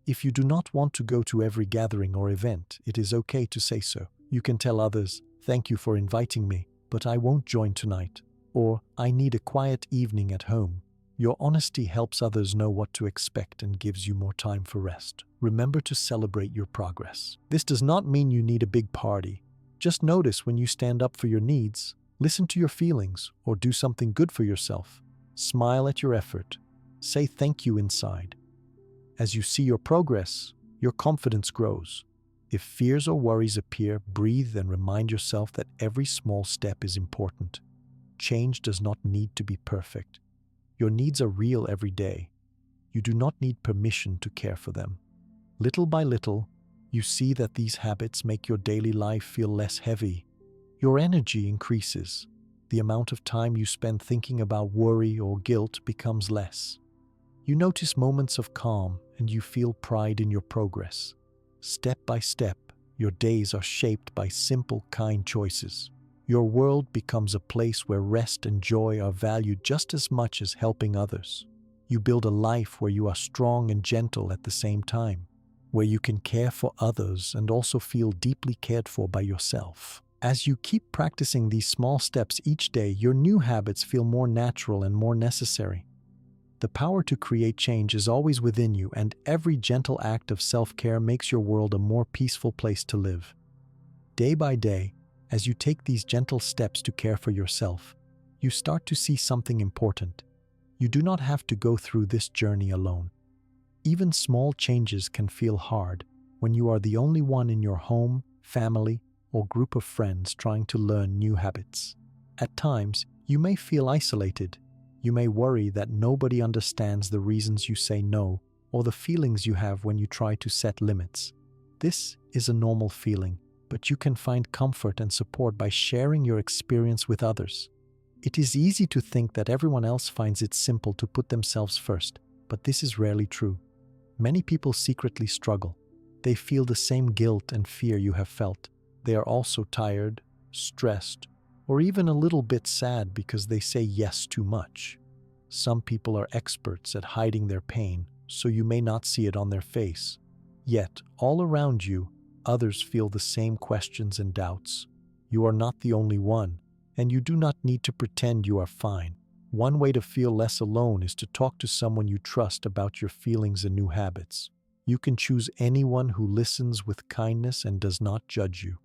If you do not want to go to every gathering or event, it is okay to say so. You can tell others, "Thank you for inviting me, but I won't join tonight," or "I need a quiet evening at home." Your honesty helps others know what to expect and gives you more time for rest. Remember to celebrate your progress. This does not mean you need a big party. Just notice when you stand up for your needs, listen to your feelings, or do something good for yourself. Smile at your effort. Say thank you inside. As you see your progress, your confidence grows. If fears or worries appear, breathe and remind yourself that every small step is important. Change does not need to be perfect. Your needs are real every day. You do not need permission to care for them. Little by little, you see that these habits make your daily life feel less heavy. Your energy increases. The amount of time you spend thinking about worry or guilt becomes less. You notice moments of calm and you feel pride in your progress. Step by step, your days are shaped by simple, kind choices. Your world becomes a place where rest and joy are valued just as much as helping others. You build a life where you are strong and gentle at the same time, where you can care for others and also feel deeply cared for by yourself. As you keep practicing these small steps each day, your new habits feel more natural and more necessary. The power to create change is always within you, and every gentle act of self-care makes your world a more peaceful place to live. Day by day, as you take these gentle steps to care for yourself, you start to see something important. You do not have to go through this journey alone. Even small changes can feel hard when you are the only one in your home, family, or group of friends trying to learn new habits. At times, you may feel isolated. You may worry that nobody understands the reasons you say no or the feelings you have when you try to set limits. This is a normal feeling. but you can find comfort and support by sharing your experience with others. It is easy to think that everyone else finds it simple to put themselves first, but this is rarely true. Many people secretly struggle. They feel the same guilt and fear you have felt. They are also tired, stressed, or even a little bit sad because they say yes too much. Some people are experts at hiding their pain, so you may not see it on their face. Yet, all around you, others feel the same questions and doubts. You are not the only one, and you do not need to pretend you are fine. One way to feel less alone is to talk to someone you trust about your feelings and new habits. You can choose anyone who listens with kindness and does not judge you.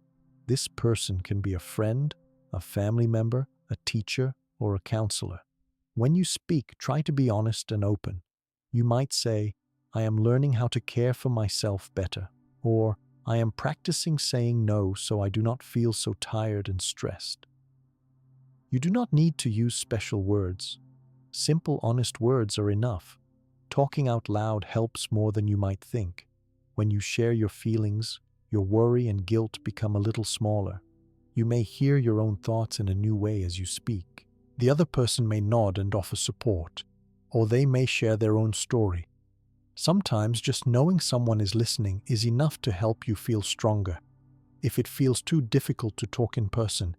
This person can be a friend, a family member, a teacher, or a counselor. When you speak, try to be honest and open. You might say, "I am learning how to care for myself better," or "I am practicing saying no so I do not feel so tired and stressed." You do not need to use special words. Simple, honest words are enough. Talking out loud helps more than you might think. When you share your feelings, your worry and guilt become a little smaller. You may hear your own thoughts in a new way as you speak. The other person may nod and offer support, or they may share their own story. Sometimes just knowing someone is listening is enough to help you feel stronger. If it feels too difficult to talk in person,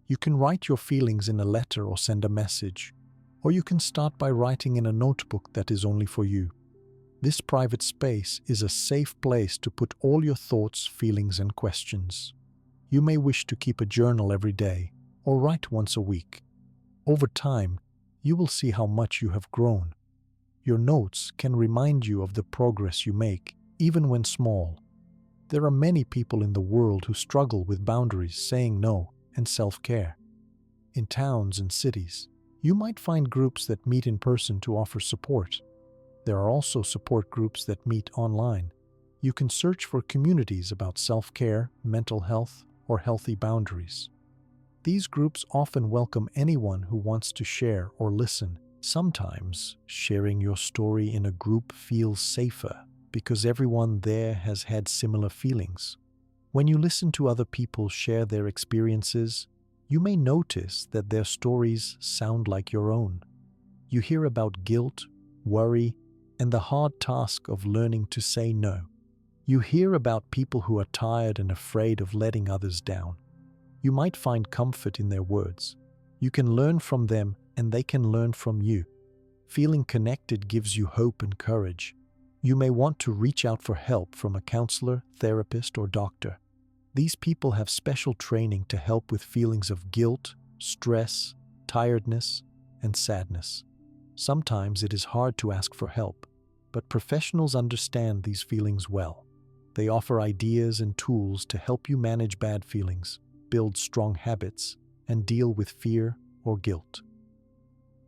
you can write your feelings in a letter or send a message, or you can start by writing in a notebook that is only for you. This private space is a safe place to put all your thoughts, feelings, and questions. You may wish to keep a journal every day, or write once a week. Over time, you will see how much you have grown. Your notes can remind you of the progress you make, even when small. There are many people in the world who struggle with boundaries, saying no, and self-care. In towns and cities, you might find groups that meet in person to offer support. There are also support groups that meet online. You can search for communities about self-care, mental health, or healthy boundaries. These groups often welcome anyone who wants to share or listen. Sometimes, sharing your story in a group feels safer because everyone there has had similar feelings. When you listen to other people share their experiences, you may notice that their stories sound like your own. You hear about guilt, worry, and the hard task of learning to say no. You hear about people who are tired and afraid of letting others down. You might find comfort in their words. You can learn from them and they can learn from you. Feeling connected gives you hope and courage. You may want to reach out for help from a counselor, therapist, or doctor. These people have special training to help with feelings of guilt, stress, tiredness, and sadness. Sometimes it is hard to ask for help, but professionals understand these feelings well. They offer ideas and tools to help you manage bad feelings, build strong habits, and deal with fear or guilt.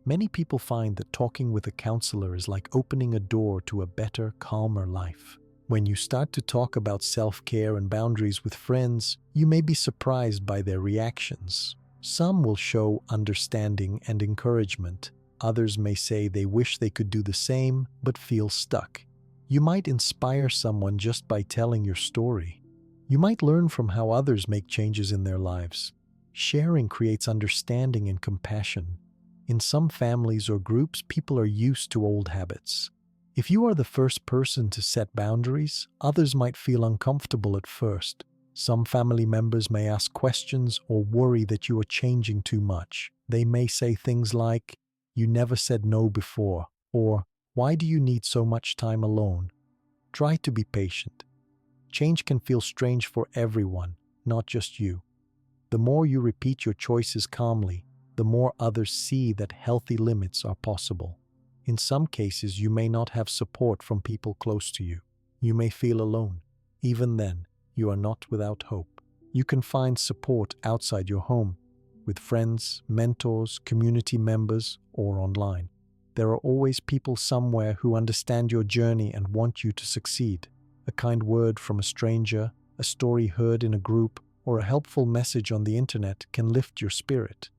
Many people find that talking with a counselor is like opening a door to a better, calmer life. When you start to talk about self-care and boundaries with friends, you may be surprised by their reactions. Some will show understanding and encouragement. Others may say they wish they could do the same, but feel stuck. You might inspire someone just by telling your story. You might learn from how others make changes in their lives. Sharing creates understanding and compassion. In some families or groups, people are used to old habits. If you are the first person to set boundaries, others might feel uncomfortable at first. Some family members may ask questions or worry that you are changing too much. They may say things like, "You never said no before," or "Why do you need so much time alone?" Try to be patient. Change can feel strange for everyone, not just you. The more you repeat your choices calmly, the more others see that healthy limits are possible. In some cases, you may not have support from people close to you. You may feel alone. Even then, you are not without hope. You can find support outside your home, with friends, mentors, community members, or online. There are always people somewhere who understand your journey and want you to succeed. A kind word from a stranger, a story heard in a group, or a helpful message on the internet can lift your spirit.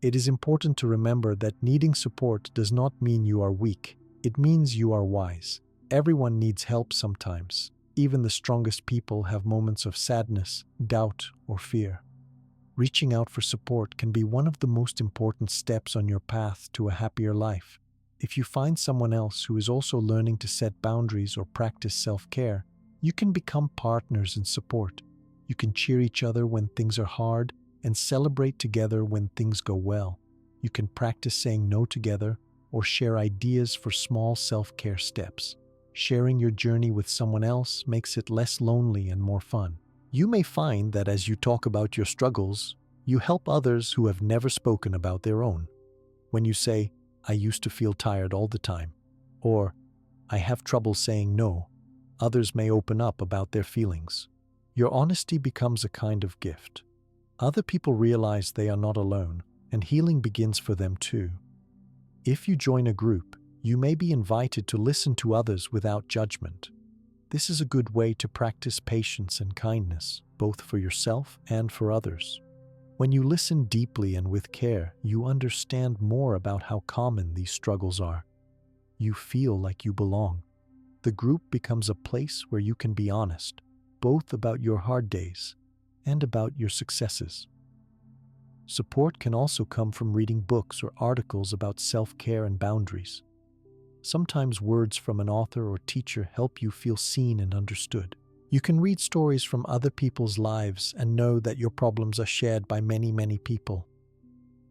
It is important to remember that needing support does not mean you are weak. It means you are wise. Everyone needs help sometimes. Even the strongest people have moments of sadness, doubt, or fear. Reaching out for support can be one of the most important steps on your path to a happier life. If you find someone else who is also learning to set boundaries or practice self-care, you can become partners in support. You can cheer each other when things are hard and celebrate together when things go well. You can practice saying no together or share ideas for small self-care steps. Sharing your journey with someone else makes it less lonely and more fun. You may find that as you talk about your struggles, you help others who have never spoken about their own. When you say, "I used to feel tired all the time," or "I have trouble saying no," others may open up about their feelings. Your honesty becomes a kind of gift. Other people realize they are not alone, and healing begins for them too. If you join a group, you may be invited to listen to others without judgment. This is a good way to practice patience and kindness, both for yourself and for others. When you listen deeply and with care, you understand more about how common these struggles are. You feel like you belong. The group becomes a place where you can be honest, both about your hard days and about your successes. Support can also come from reading books or articles about self-care and boundaries. Sometimes words from an author or teacher help you feel seen and understood. You can read stories from other people's lives and know that your problems are shared by many, many people.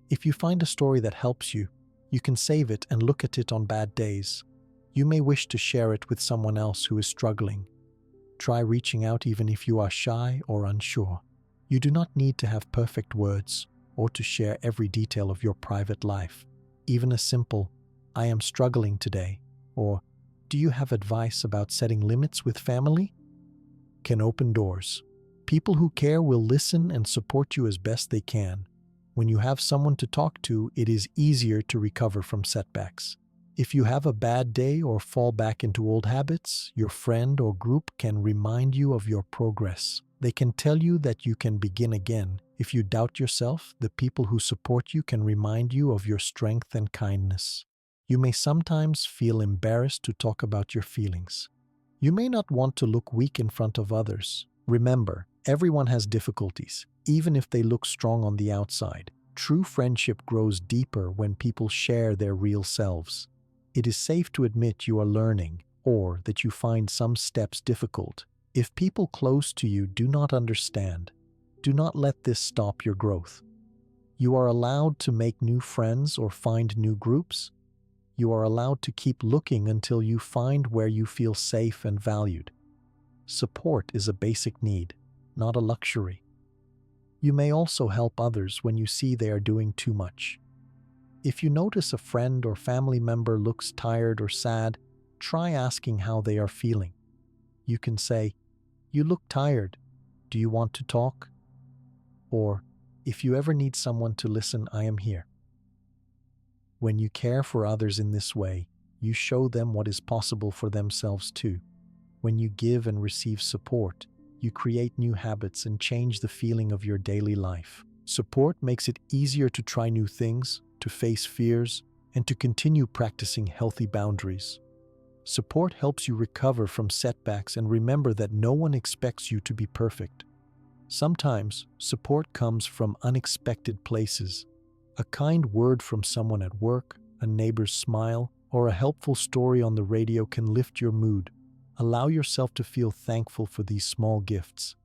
If you find a story that helps you, you can save it and look at it on bad days. You may wish to share it with someone else who is struggling. Try reaching out even if you are shy or unsure. You do not need to have perfect words or to share every detail of your private life. Even a simple, "I am struggling today," or "Do you have advice about setting limits with family?" can open doors. People who care will listen and support you as best they can. When you have someone to talk to, it is easier to recover from setbacks. If you have a bad day or fall back into old habits, your friend or group can remind you of your progress. They can tell you that you can begin again. If you doubt yourself, the people who support you can remind you of your strength and kindness. You may sometimes feel embarrassed to talk about your feelings. You may not want to look weak in front of others. Remember, everyone has difficulties, even if they look strong on the outside. True friendship grows deeper when people share their real selves. It is safe to admit you are learning, or that you find some steps difficult. If people close to you do not understand, do not let this stop your growth. You are allowed to make new friends or find new groups. You are allowed to keep looking until you find where you feel safe and valued. Support is a basic need, not a luxury. You may also help others when you see they are doing too much. If you notice a friend or family member looks tired or sad, try asking how they are feeling. You can say, "You look tired. Do you want to talk?" Or, "If you ever need someone to listen, I am here." When you care for others in this way, you show them what is possible for themselves too. When you give and receive support, you create new habits and change the feeling of your daily life. Support makes it easier to try new things, to face fears, and to continue practicing healthy boundaries. Support helps you recover from setbacks and remember that no one expects you to be perfect. Sometimes, support comes from unexpected places. A kind word from someone at work, a neighbor's smile, or a helpful story on the radio can lift your mood. Allow yourself to feel thankful for these small gifts.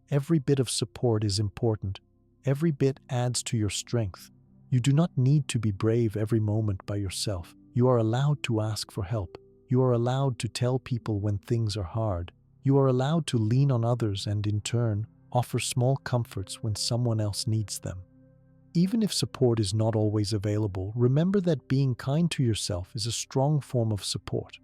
Every bit of support is important. Every bit adds to your strength. You do not need to be brave every moment by yourself. You are allowed to ask for help. You are allowed to tell people when things are hard. You are allowed to lean on others and, in turn, offer small comforts when someone else needs them. Even if support is not always available, remember that being kind to yourself is a strong form of support.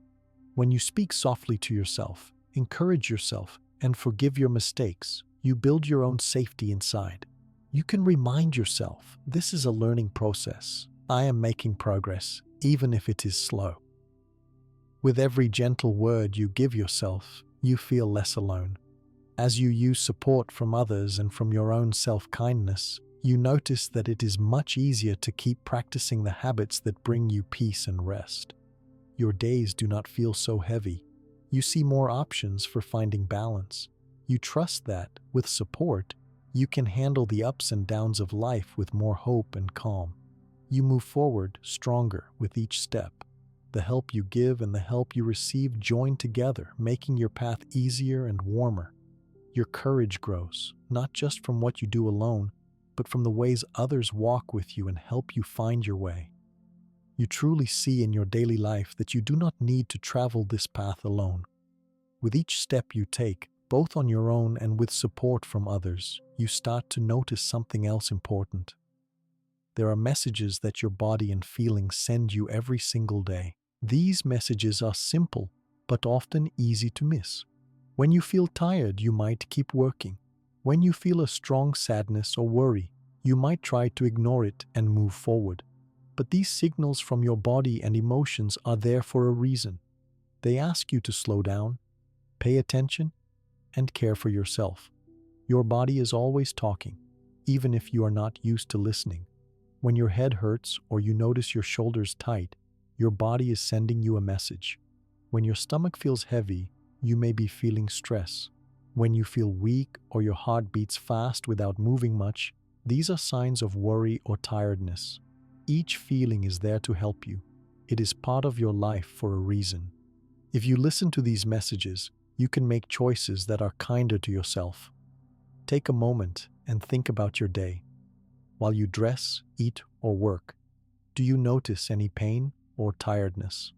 When you speak softly to yourself, encourage yourself, and forgive your mistakes, you build your own safety inside. You can remind yourself, this is a learning process. I am making progress, even if it is slow. With every gentle word you give yourself, you feel less alone. As you use support from others and from your own self-kindness, you notice that it is much easier to keep practicing the habits that bring you peace and rest. Your days do not feel so heavy. You see more options for finding balance. You trust that, with support, you can handle the ups and downs of life with more hope and calm. You move forward stronger with each step. The help you give and the help you receive join together, making your path easier and warmer. Your courage grows, not just from what you do alone, but from the ways others walk with you and help you find your way. You truly see in your daily life that you do not need to travel this path alone. With each step you take, both on your own and with support from others, you start to notice something else important. There are messages that your body and feelings send you every single day. These messages are simple, but often easy to miss. When you feel tired, you might keep working. When you feel a strong sadness or worry, you might try to ignore it and move forward. But these signals from your body and emotions are there for a reason. They ask you to slow down, pay attention, and care for yourself. Your body is always talking, even if you are not used to listening. When your head hurts or you notice your shoulders tight, your body is sending you a message. When your stomach feels heavy, you may be feeling stress. When you feel weak or your heart beats fast without moving much, these are signs of worry or tiredness. Each feeling is there to help you. It is part of your life for a reason. If you listen to these messages, you can make choices that are kinder to yourself. Take a moment and think about your day. While you dress, eat, or work, do you notice any pain or tiredness?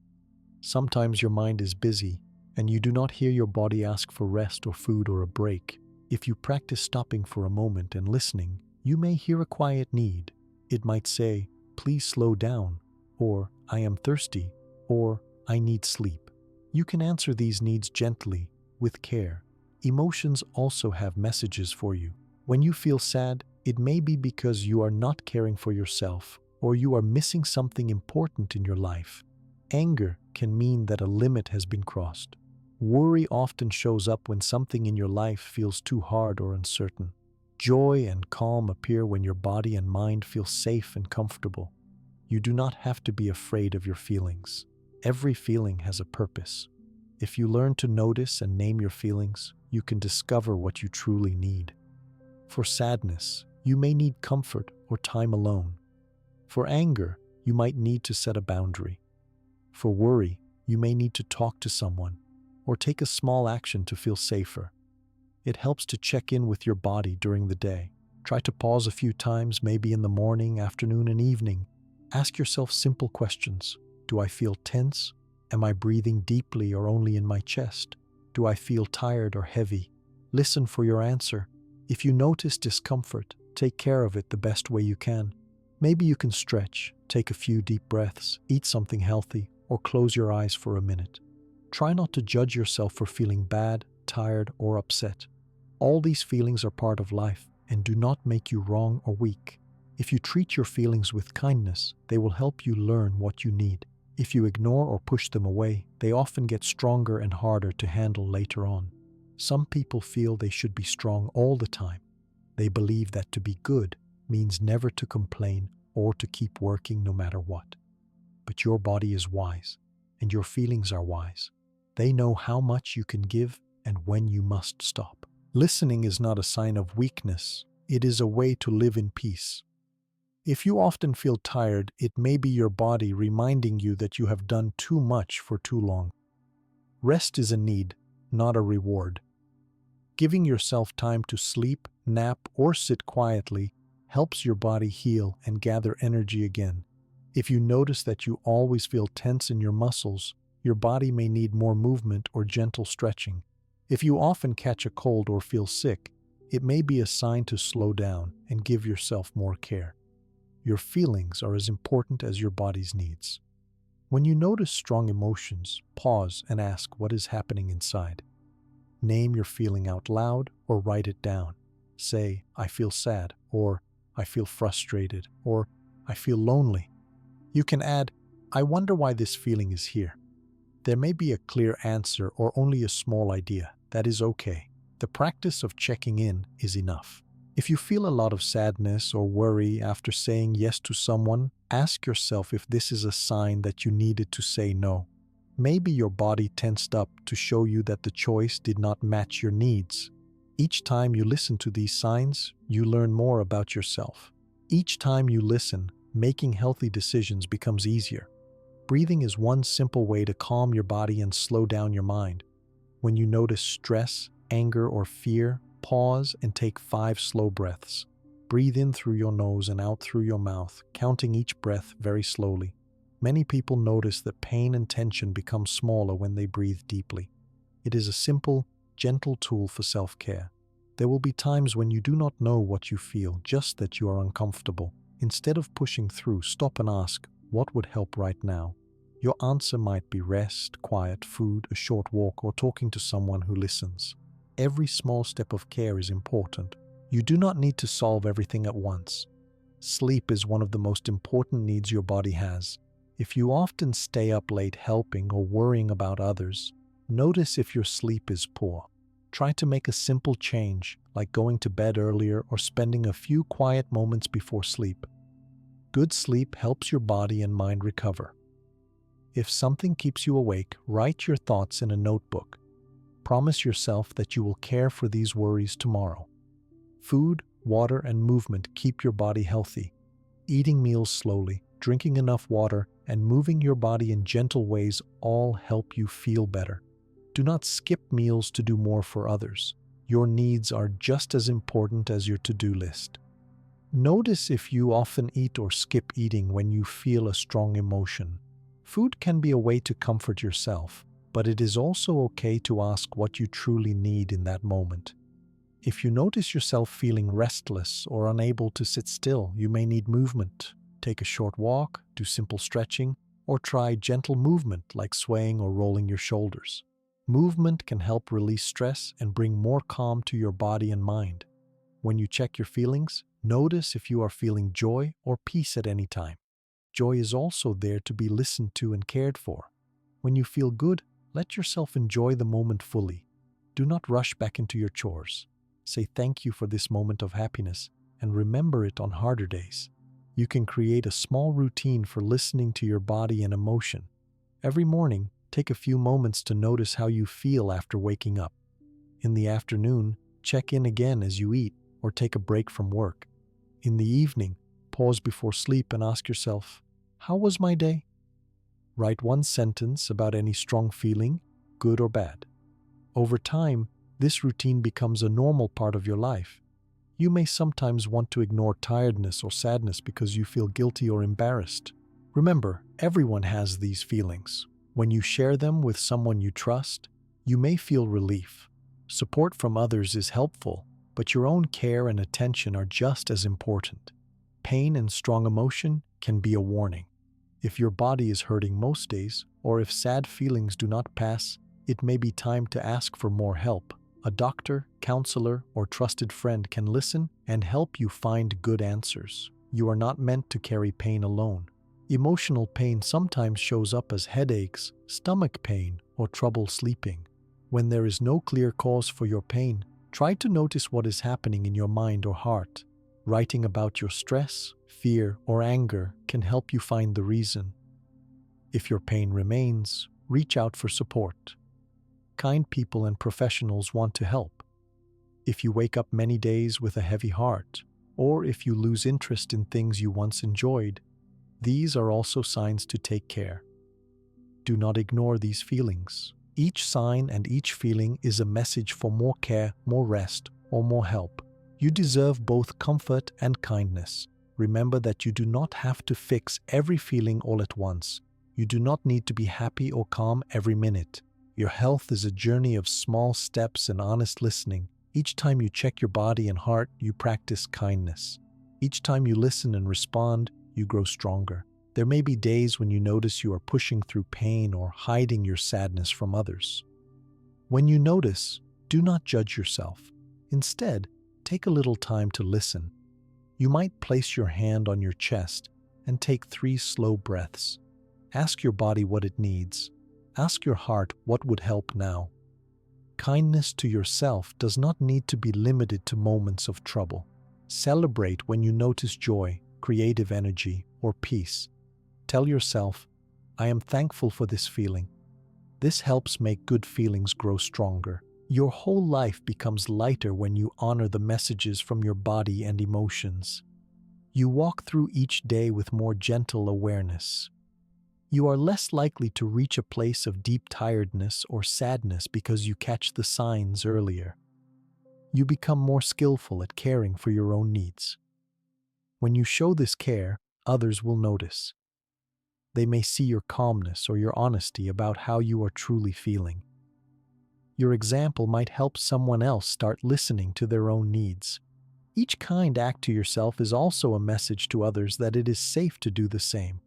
Sometimes your mind is busy and you do not hear your body ask for rest or food or a break. If you practice stopping for a moment and listening, you may hear a quiet need. It might say, "Please slow down," or "I am thirsty," or "I need sleep." You can answer these needs gently, with care. Emotions also have messages for you. When you feel sad, it may be because you are not caring for yourself or you are missing something important in your life. Anger can mean that a limit has been crossed. Worry often shows up when something in your life feels too hard or uncertain. Joy and calm appear when your body and mind feel safe and comfortable. You do not have to be afraid of your feelings. Every feeling has a purpose. If you learn to notice and name your feelings, you can discover what you truly need. For sadness, you may need comfort or time alone. For anger, you might need to set a boundary. For worry, you may need to talk to someone or take a small action to feel safer. It helps to check in with your body during the day. Try to pause a few times, maybe in the morning, afternoon, and evening. Ask yourself simple questions. Do I feel tense? Am I breathing deeply or only in my chest? Do I feel tired or heavy? Listen for your answer. If you notice discomfort, take care of it the best way you can. Maybe you can stretch, take a few deep breaths, eat something healthy, or close your eyes for a minute. Try not to judge yourself for feeling bad, tired, or upset. All these feelings are part of life and do not make you wrong or weak. If you treat your feelings with kindness, they will help you learn what you need. If you ignore or push them away, they often get stronger and harder to handle later on. Some people feel they should be strong all the time. They believe that to be good means never to complain or to keep working no matter what. But your body is wise, and your feelings are wise. They know how much you can give and when you must stop. Listening is not a sign of weakness. It is a way to live in peace. If you often feel tired, it may be your body reminding you that you have done too much for too long. Rest is a need, not a reward. Giving yourself time to sleep, nap, or sit quietly helps your body heal and gather energy again. If you notice that you always feel tense in your muscles, your body may need more movement or gentle stretching. If you often catch a cold or feel sick, it may be a sign to slow down and give yourself more care. Your feelings are as important as your body's needs. When you notice strong emotions, pause and ask what is happening inside. Name your feeling out loud or write it down. Say, "I feel sad," or "I feel frustrated," or "I feel lonely." You can add, "I wonder why this feeling is here." There may be a clear answer or only a small idea. That is okay. The practice of checking in is enough. If you feel a lot of sadness or worry after saying yes to someone, ask yourself if this is a sign that you needed to say no. Maybe your body tensed up to show you that the choice did not match your needs. Each time you listen to these signs, you learn more about yourself. Each time you listen, making healthy decisions becomes easier. Breathing is one simple way to calm your body and slow down your mind. When you notice stress, anger, or fear, pause and take 5 slow breaths. Breathe in through your nose and out through your mouth, counting each breath very slowly. Many people notice that pain and tension become smaller when they breathe deeply. It is a simple, gentle tool for self-care. There will be times when you do not know what you feel, just that you are uncomfortable. Instead of pushing through, stop and ask, what would help right now? Your answer might be rest, quiet, food, a short walk, or talking to someone who listens. Every small step of care is important. You do not need to solve everything at once. Sleep is one of the most important needs your body has. If you often stay up late helping or worrying about others, notice if your sleep is poor. Try to make a simple change, like going to bed earlier or spending a few quiet moments before sleep. Good sleep helps your body and mind recover. If something keeps you awake, write your thoughts in a notebook. Promise yourself that you will care for these worries tomorrow. Food, water, and movement keep your body healthy. Eating meals slowly, drinking enough water, and moving your body in gentle ways all help you feel better. Do not skip meals to do more for others. Your needs are just as important as your to-do list. Notice if you often eat or skip eating when you feel a strong emotion. Food can be a way to comfort yourself, but it is also okay to ask what you truly need in that moment. If you notice yourself feeling restless or unable to sit still, you may need movement. Take a short walk, do simple stretching, or try gentle movement like swaying or rolling your shoulders. Movement can help release stress and bring more calm to your body and mind. When you check your feelings, notice if you are feeling joy or peace at any time. Joy is also there to be listened to and cared for. When you feel good, let yourself enjoy the moment fully. Do not rush back into your chores. Say thank you for this moment of happiness and remember it on harder days. You can create a small routine for listening to your body and emotion. Every morning, take a few moments to notice how you feel after waking up. In the afternoon, check in again as you eat or take a break from work. In the evening, pause before sleep and ask yourself, how was my day? Write one sentence about any strong feeling, good or bad. Over time, this routine becomes a normal part of your life. You may sometimes want to ignore tiredness or sadness because you feel guilty or embarrassed. Remember, everyone has these feelings. When you share them with someone you trust, you may feel relief. Support from others is helpful, but your own care and attention are just as important. Pain and strong emotion can be a warning. If your body is hurting most days, or if sad feelings do not pass, it may be time to ask for more help. A doctor, counselor, or trusted friend can listen and help you find good answers. You are not meant to carry pain alone. Emotional pain sometimes shows up as headaches, stomach pain, or trouble sleeping. When there is no clear cause for your pain, try to notice what is happening in your mind or heart. Writing about your stress, fear, or anger can help you find the reason. If your pain remains, reach out for support. Kind people and professionals want to help. If you wake up many days with a heavy heart, or if you lose interest in things you once enjoyed, these are also signs to take care. Do not ignore these feelings. Each sign and each feeling is a message for more care, more rest, or more help. You deserve both comfort and kindness. Remember that you do not have to fix every feeling all at once. You do not need to be happy or calm every minute. Your health is a journey of small steps and honest listening. Each time you check your body and heart, you practice kindness. Each time you listen and respond, you grow stronger. There may be days when you notice you are pushing through pain or hiding your sadness from others. When you notice, do not judge yourself. Instead, take a little time to listen. You might place your hand on your chest and take 3 slow breaths. Ask your body what it needs. Ask your heart what would help now. Kindness to yourself does not need to be limited to moments of trouble. Celebrate when you notice joy, creative energy, or peace. Tell yourself, I am thankful for this feeling. This helps make good feelings grow stronger. Your whole life becomes lighter when you honor the messages from your body and emotions. You walk through each day with more gentle awareness. You are less likely to reach a place of deep tiredness or sadness because you catch the signs earlier. You become more skillful at caring for your own needs. When you show this care, others will notice. They may see your calmness or your honesty about how you are truly feeling. Your example might help someone else start listening to their own needs. Each kind act to yourself is also a message to others that it is safe to do the same.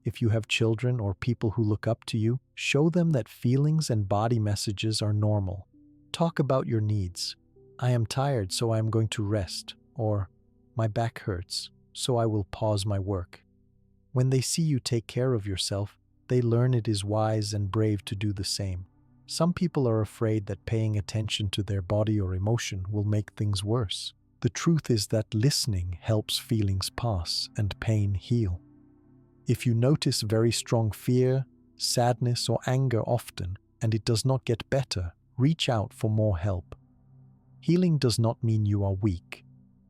If you have children or people who look up to you, show them that feelings and body messages are normal. Talk about your needs. I am tired, so I am going to rest. Or, my back hurts, so I will pause my work. When they see you take care of yourself, they learn it is wise and brave to do the same. Some people are afraid that paying attention to their body or emotion will make things worse. The truth is that listening helps feelings pass and pain heal. If you notice very strong fear, sadness, or anger often, and it does not get better, reach out for more help. Healing does not mean you are weak.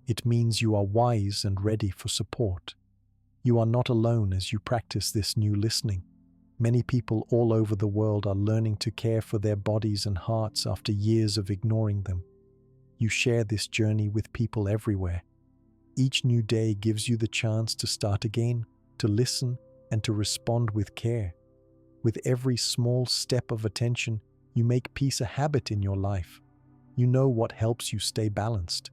It means you are wise and ready for support. You are not alone as you practice this new listening. Many people all over the world are learning to care for their bodies and hearts after years of ignoring them. You share this journey with people everywhere. Each new day gives you the chance to start again, to listen, and to respond with care. With every small step of attention, you make peace a habit in your life. You know what helps you stay balanced.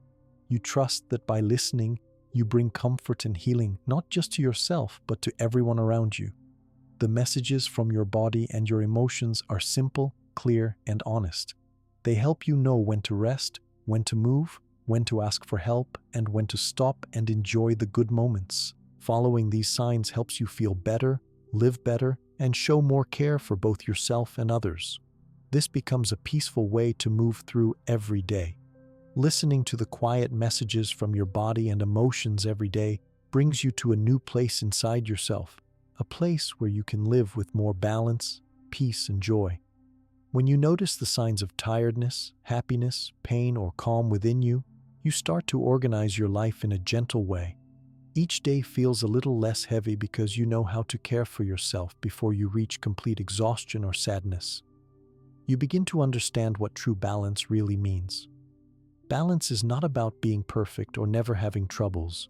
You trust that by listening, you bring comfort and healing not just to yourself, but to everyone around you. The messages from your body and your emotions are simple, clear, and honest. They help you know when to rest, when to move, when to ask for help, and when to stop and enjoy the good moments. Following these signs helps you feel better, live better, and show more care for both yourself and others. This becomes a peaceful way to move through every day. Listening to the quiet messages from your body and emotions every day brings you to a new place inside yourself, a place where you can live with more balance, peace, and joy. When you notice the signs of tiredness, happiness, pain, or calm within you, you start to organize your life in a gentle way. Each day feels a little less heavy because you know how to care for yourself before you reach complete exhaustion or sadness. You begin to understand what true balance really means. Balance is not about being perfect or never having troubles.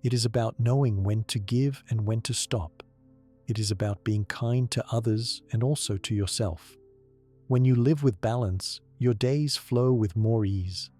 It is about knowing when to give and when to stop. It is about being kind to others and also to yourself. When you live with balance, your days flow with more ease.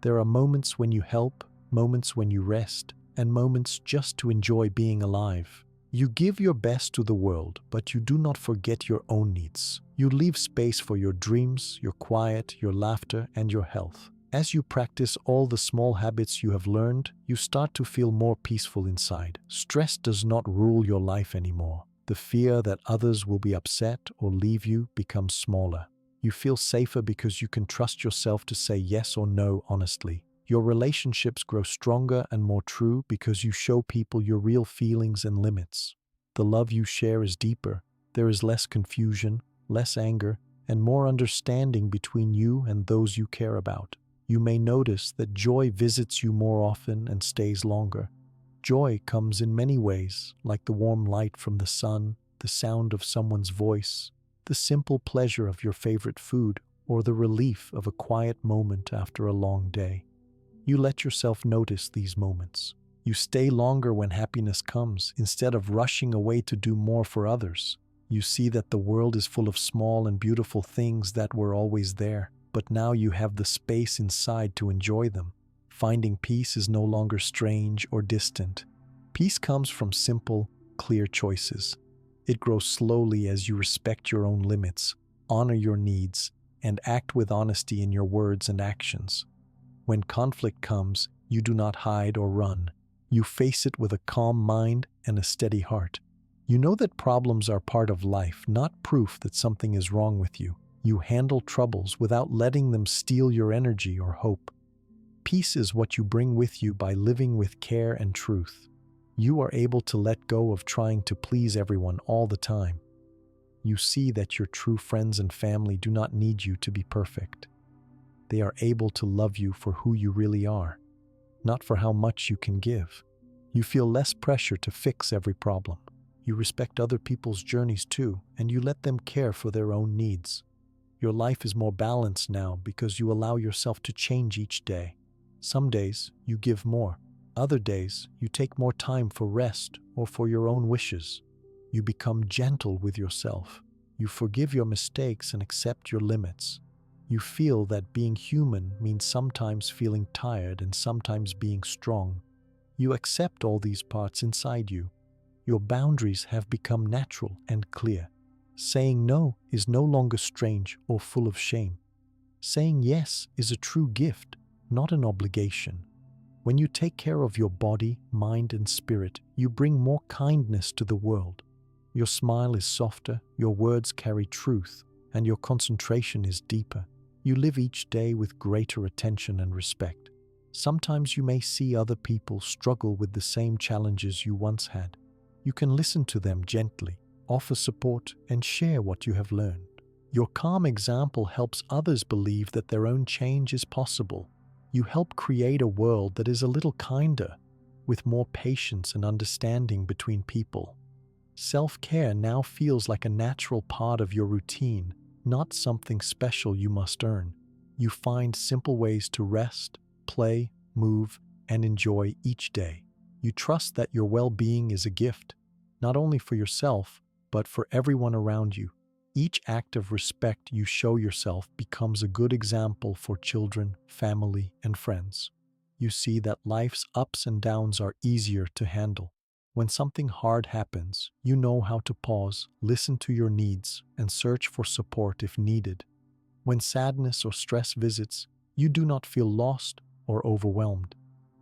There are moments when you help, moments when you rest, and moments just to enjoy being alive. You give your best to the world, but you do not forget your own needs. You leave space for your dreams, your quiet, your laughter, and your health. As you practice all the small habits you have learned, you start to feel more peaceful inside. Stress does not rule your life anymore. The fear that others will be upset or leave you becomes smaller. You feel safer because you can trust yourself to say yes or no honestly. Your relationships grow stronger and more true because you show people your real feelings and limits. The love you share is deeper. There is less confusion, less anger, and more understanding between you and those you care about. You may notice that joy visits you more often and stays longer. Joy comes in many ways, like the warm light from the sun, the sound of someone's voice, the simple pleasure of your favorite food, or the relief of a quiet moment after a long day. You let yourself notice these moments. You stay longer when happiness comes, instead of rushing away to do more for others. You see that the world is full of small and beautiful things that were always there, but now you have the space inside to enjoy them. Finding peace is no longer strange or distant. Peace comes from simple, clear choices. It grows slowly as you respect your own limits, honor your needs, and act with honesty in your words and actions. When conflict comes, you do not hide or run. You face it with a calm mind and a steady heart. You know that problems are part of life, not proof that something is wrong with you. You handle troubles without letting them steal your energy or hope. Peace is what you bring with you by living with care and truth. You are able to let go of trying to please everyone all the time. You see that your true friends and family do not need you to be perfect. They are able to love you for who you really are, not for how much you can give. You feel less pressure to fix every problem. You respect other people's journeys too, and you let them care for their own needs. Your life is more balanced now because you allow yourself to change each day. Some days you give more. Other days you take more time for rest or for your own wishes. You become gentle with yourself. You forgive your mistakes and accept your limits. You feel that being human means sometimes feeling tired and sometimes being strong. You accept all these parts inside you. Your boundaries have become natural and clear. Saying no is no longer strange or full of shame. Saying yes is a true gift, not an obligation. When you take care of your body, mind, and spirit, you bring more kindness to the world. Your smile is softer, your words carry truth, and your concentration is deeper. You live each day with greater attention and respect. Sometimes you may see other people struggle with the same challenges you once had. You can listen to them gently, offer support, and share what you have learned. Your calm example helps others believe that their own change is possible. You help create a world that is a little kinder, with more patience and understanding between people. Self-care now feels like a natural part of your routine, not something special you must earn. You find simple ways to rest, play, move, and enjoy each day. You trust that your well-being is a gift, not only for yourself, but for everyone around you. Each act of respect you show yourself becomes a good example for children, family, and friends. You see that life's ups and downs are easier to handle. When something hard happens, you know how to pause, listen to your needs, and search for support if needed. When sadness or stress visits, you do not feel lost or overwhelmed.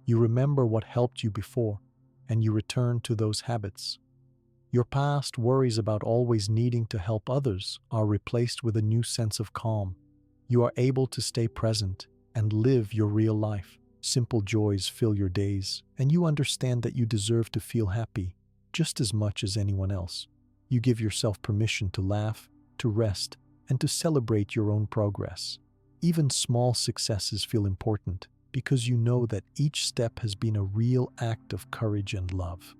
You remember what helped you before, and you return to those habits. Your past worries about always needing to help others are replaced with a new sense of calm. You are able to stay present and live your real life. Simple joys fill your days, and you understand that you deserve to feel happy just as much as anyone else. You give yourself permission to laugh, to rest, and to celebrate your own progress. Even small successes feel important because you know that each step has been a real act of courage and love.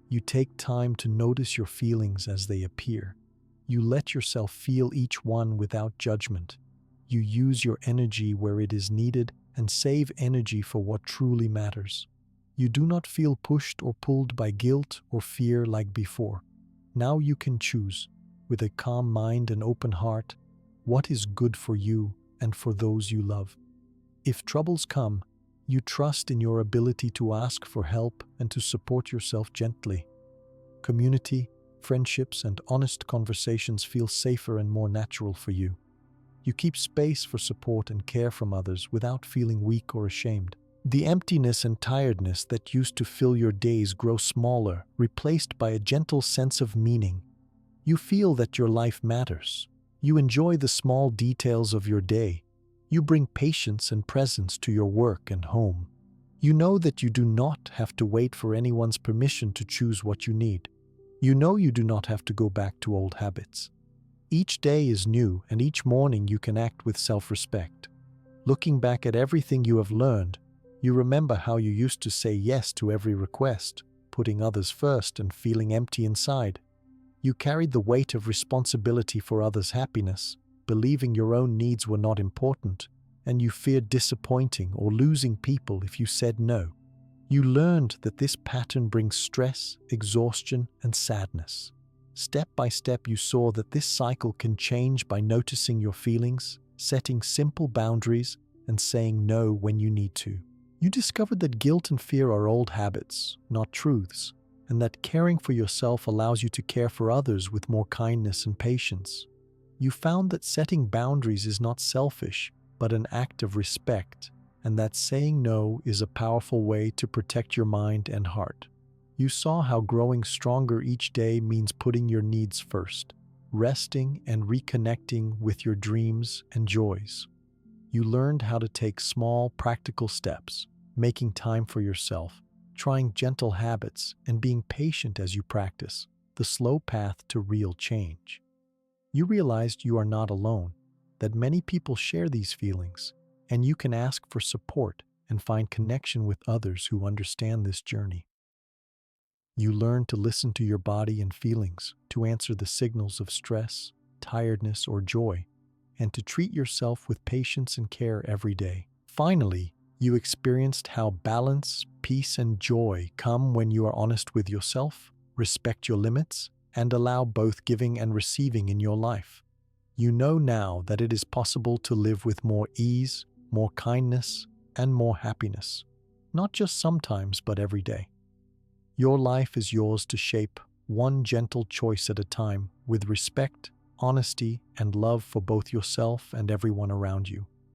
You take time to notice your feelings as they appear. You let yourself feel each one without judgment. You use your energy where it is needed and save energy for what truly matters. You do not feel pushed or pulled by guilt or fear like before. Now you can choose, with a calm mind and open heart, what is good for you and for those you love. If troubles come, you trust in your ability to ask for help and to support yourself gently. Community, friendships, and honest conversations feel safer and more natural for you. You keep space for support and care from others without feeling weak or ashamed. The emptiness and tiredness that used to fill your days grow smaller, replaced by a gentle sense of meaning. You feel that your life matters. You enjoy the small details of your day. You bring patience and presence to your work and home. You know that you do not have to wait for anyone's permission to choose what you need. You know you do not have to go back to old habits. Each day is new, and each morning you can act with self-respect. Looking back at everything you have learned, you remember how you used to say yes to every request, putting others first and feeling empty inside. You carried the weight of responsibility for others' happiness, believing your own needs were not important, and you feared disappointing or losing people if you said no. You learned that this pattern brings stress, exhaustion, and sadness. Step by step, you saw that this cycle can change by noticing your feelings, setting simple boundaries, and saying no when you need to. You discovered that guilt and fear are old habits, not truths, and that caring for yourself allows you to care for others with more kindness and patience. You found that setting boundaries is not selfish, but an act of respect, and that saying no is a powerful way to protect your mind and heart. You saw how growing stronger each day means putting your needs first, resting and reconnecting with your dreams and joys. You learned how to take small, practical steps, making time for yourself, trying gentle habits, and being patient as you practice the slow path to real change. You realized you are not alone, that many people share these feelings, and you can ask for support and find connection with others who understand this journey. You learn to listen to your body and feelings, to answer the signals of stress, tiredness, or joy, and to treat yourself with patience and care every day. Finally, you experienced how balance, peace, and joy come when you are honest with yourself, respect your limits, and allow both giving and receiving in your life. You know now that it is possible to live with more ease, more kindness, and more happiness, not just sometimes, but every day. Your life is yours to shape, one gentle choice at a time, with respect, honesty, and love for both yourself and everyone around you.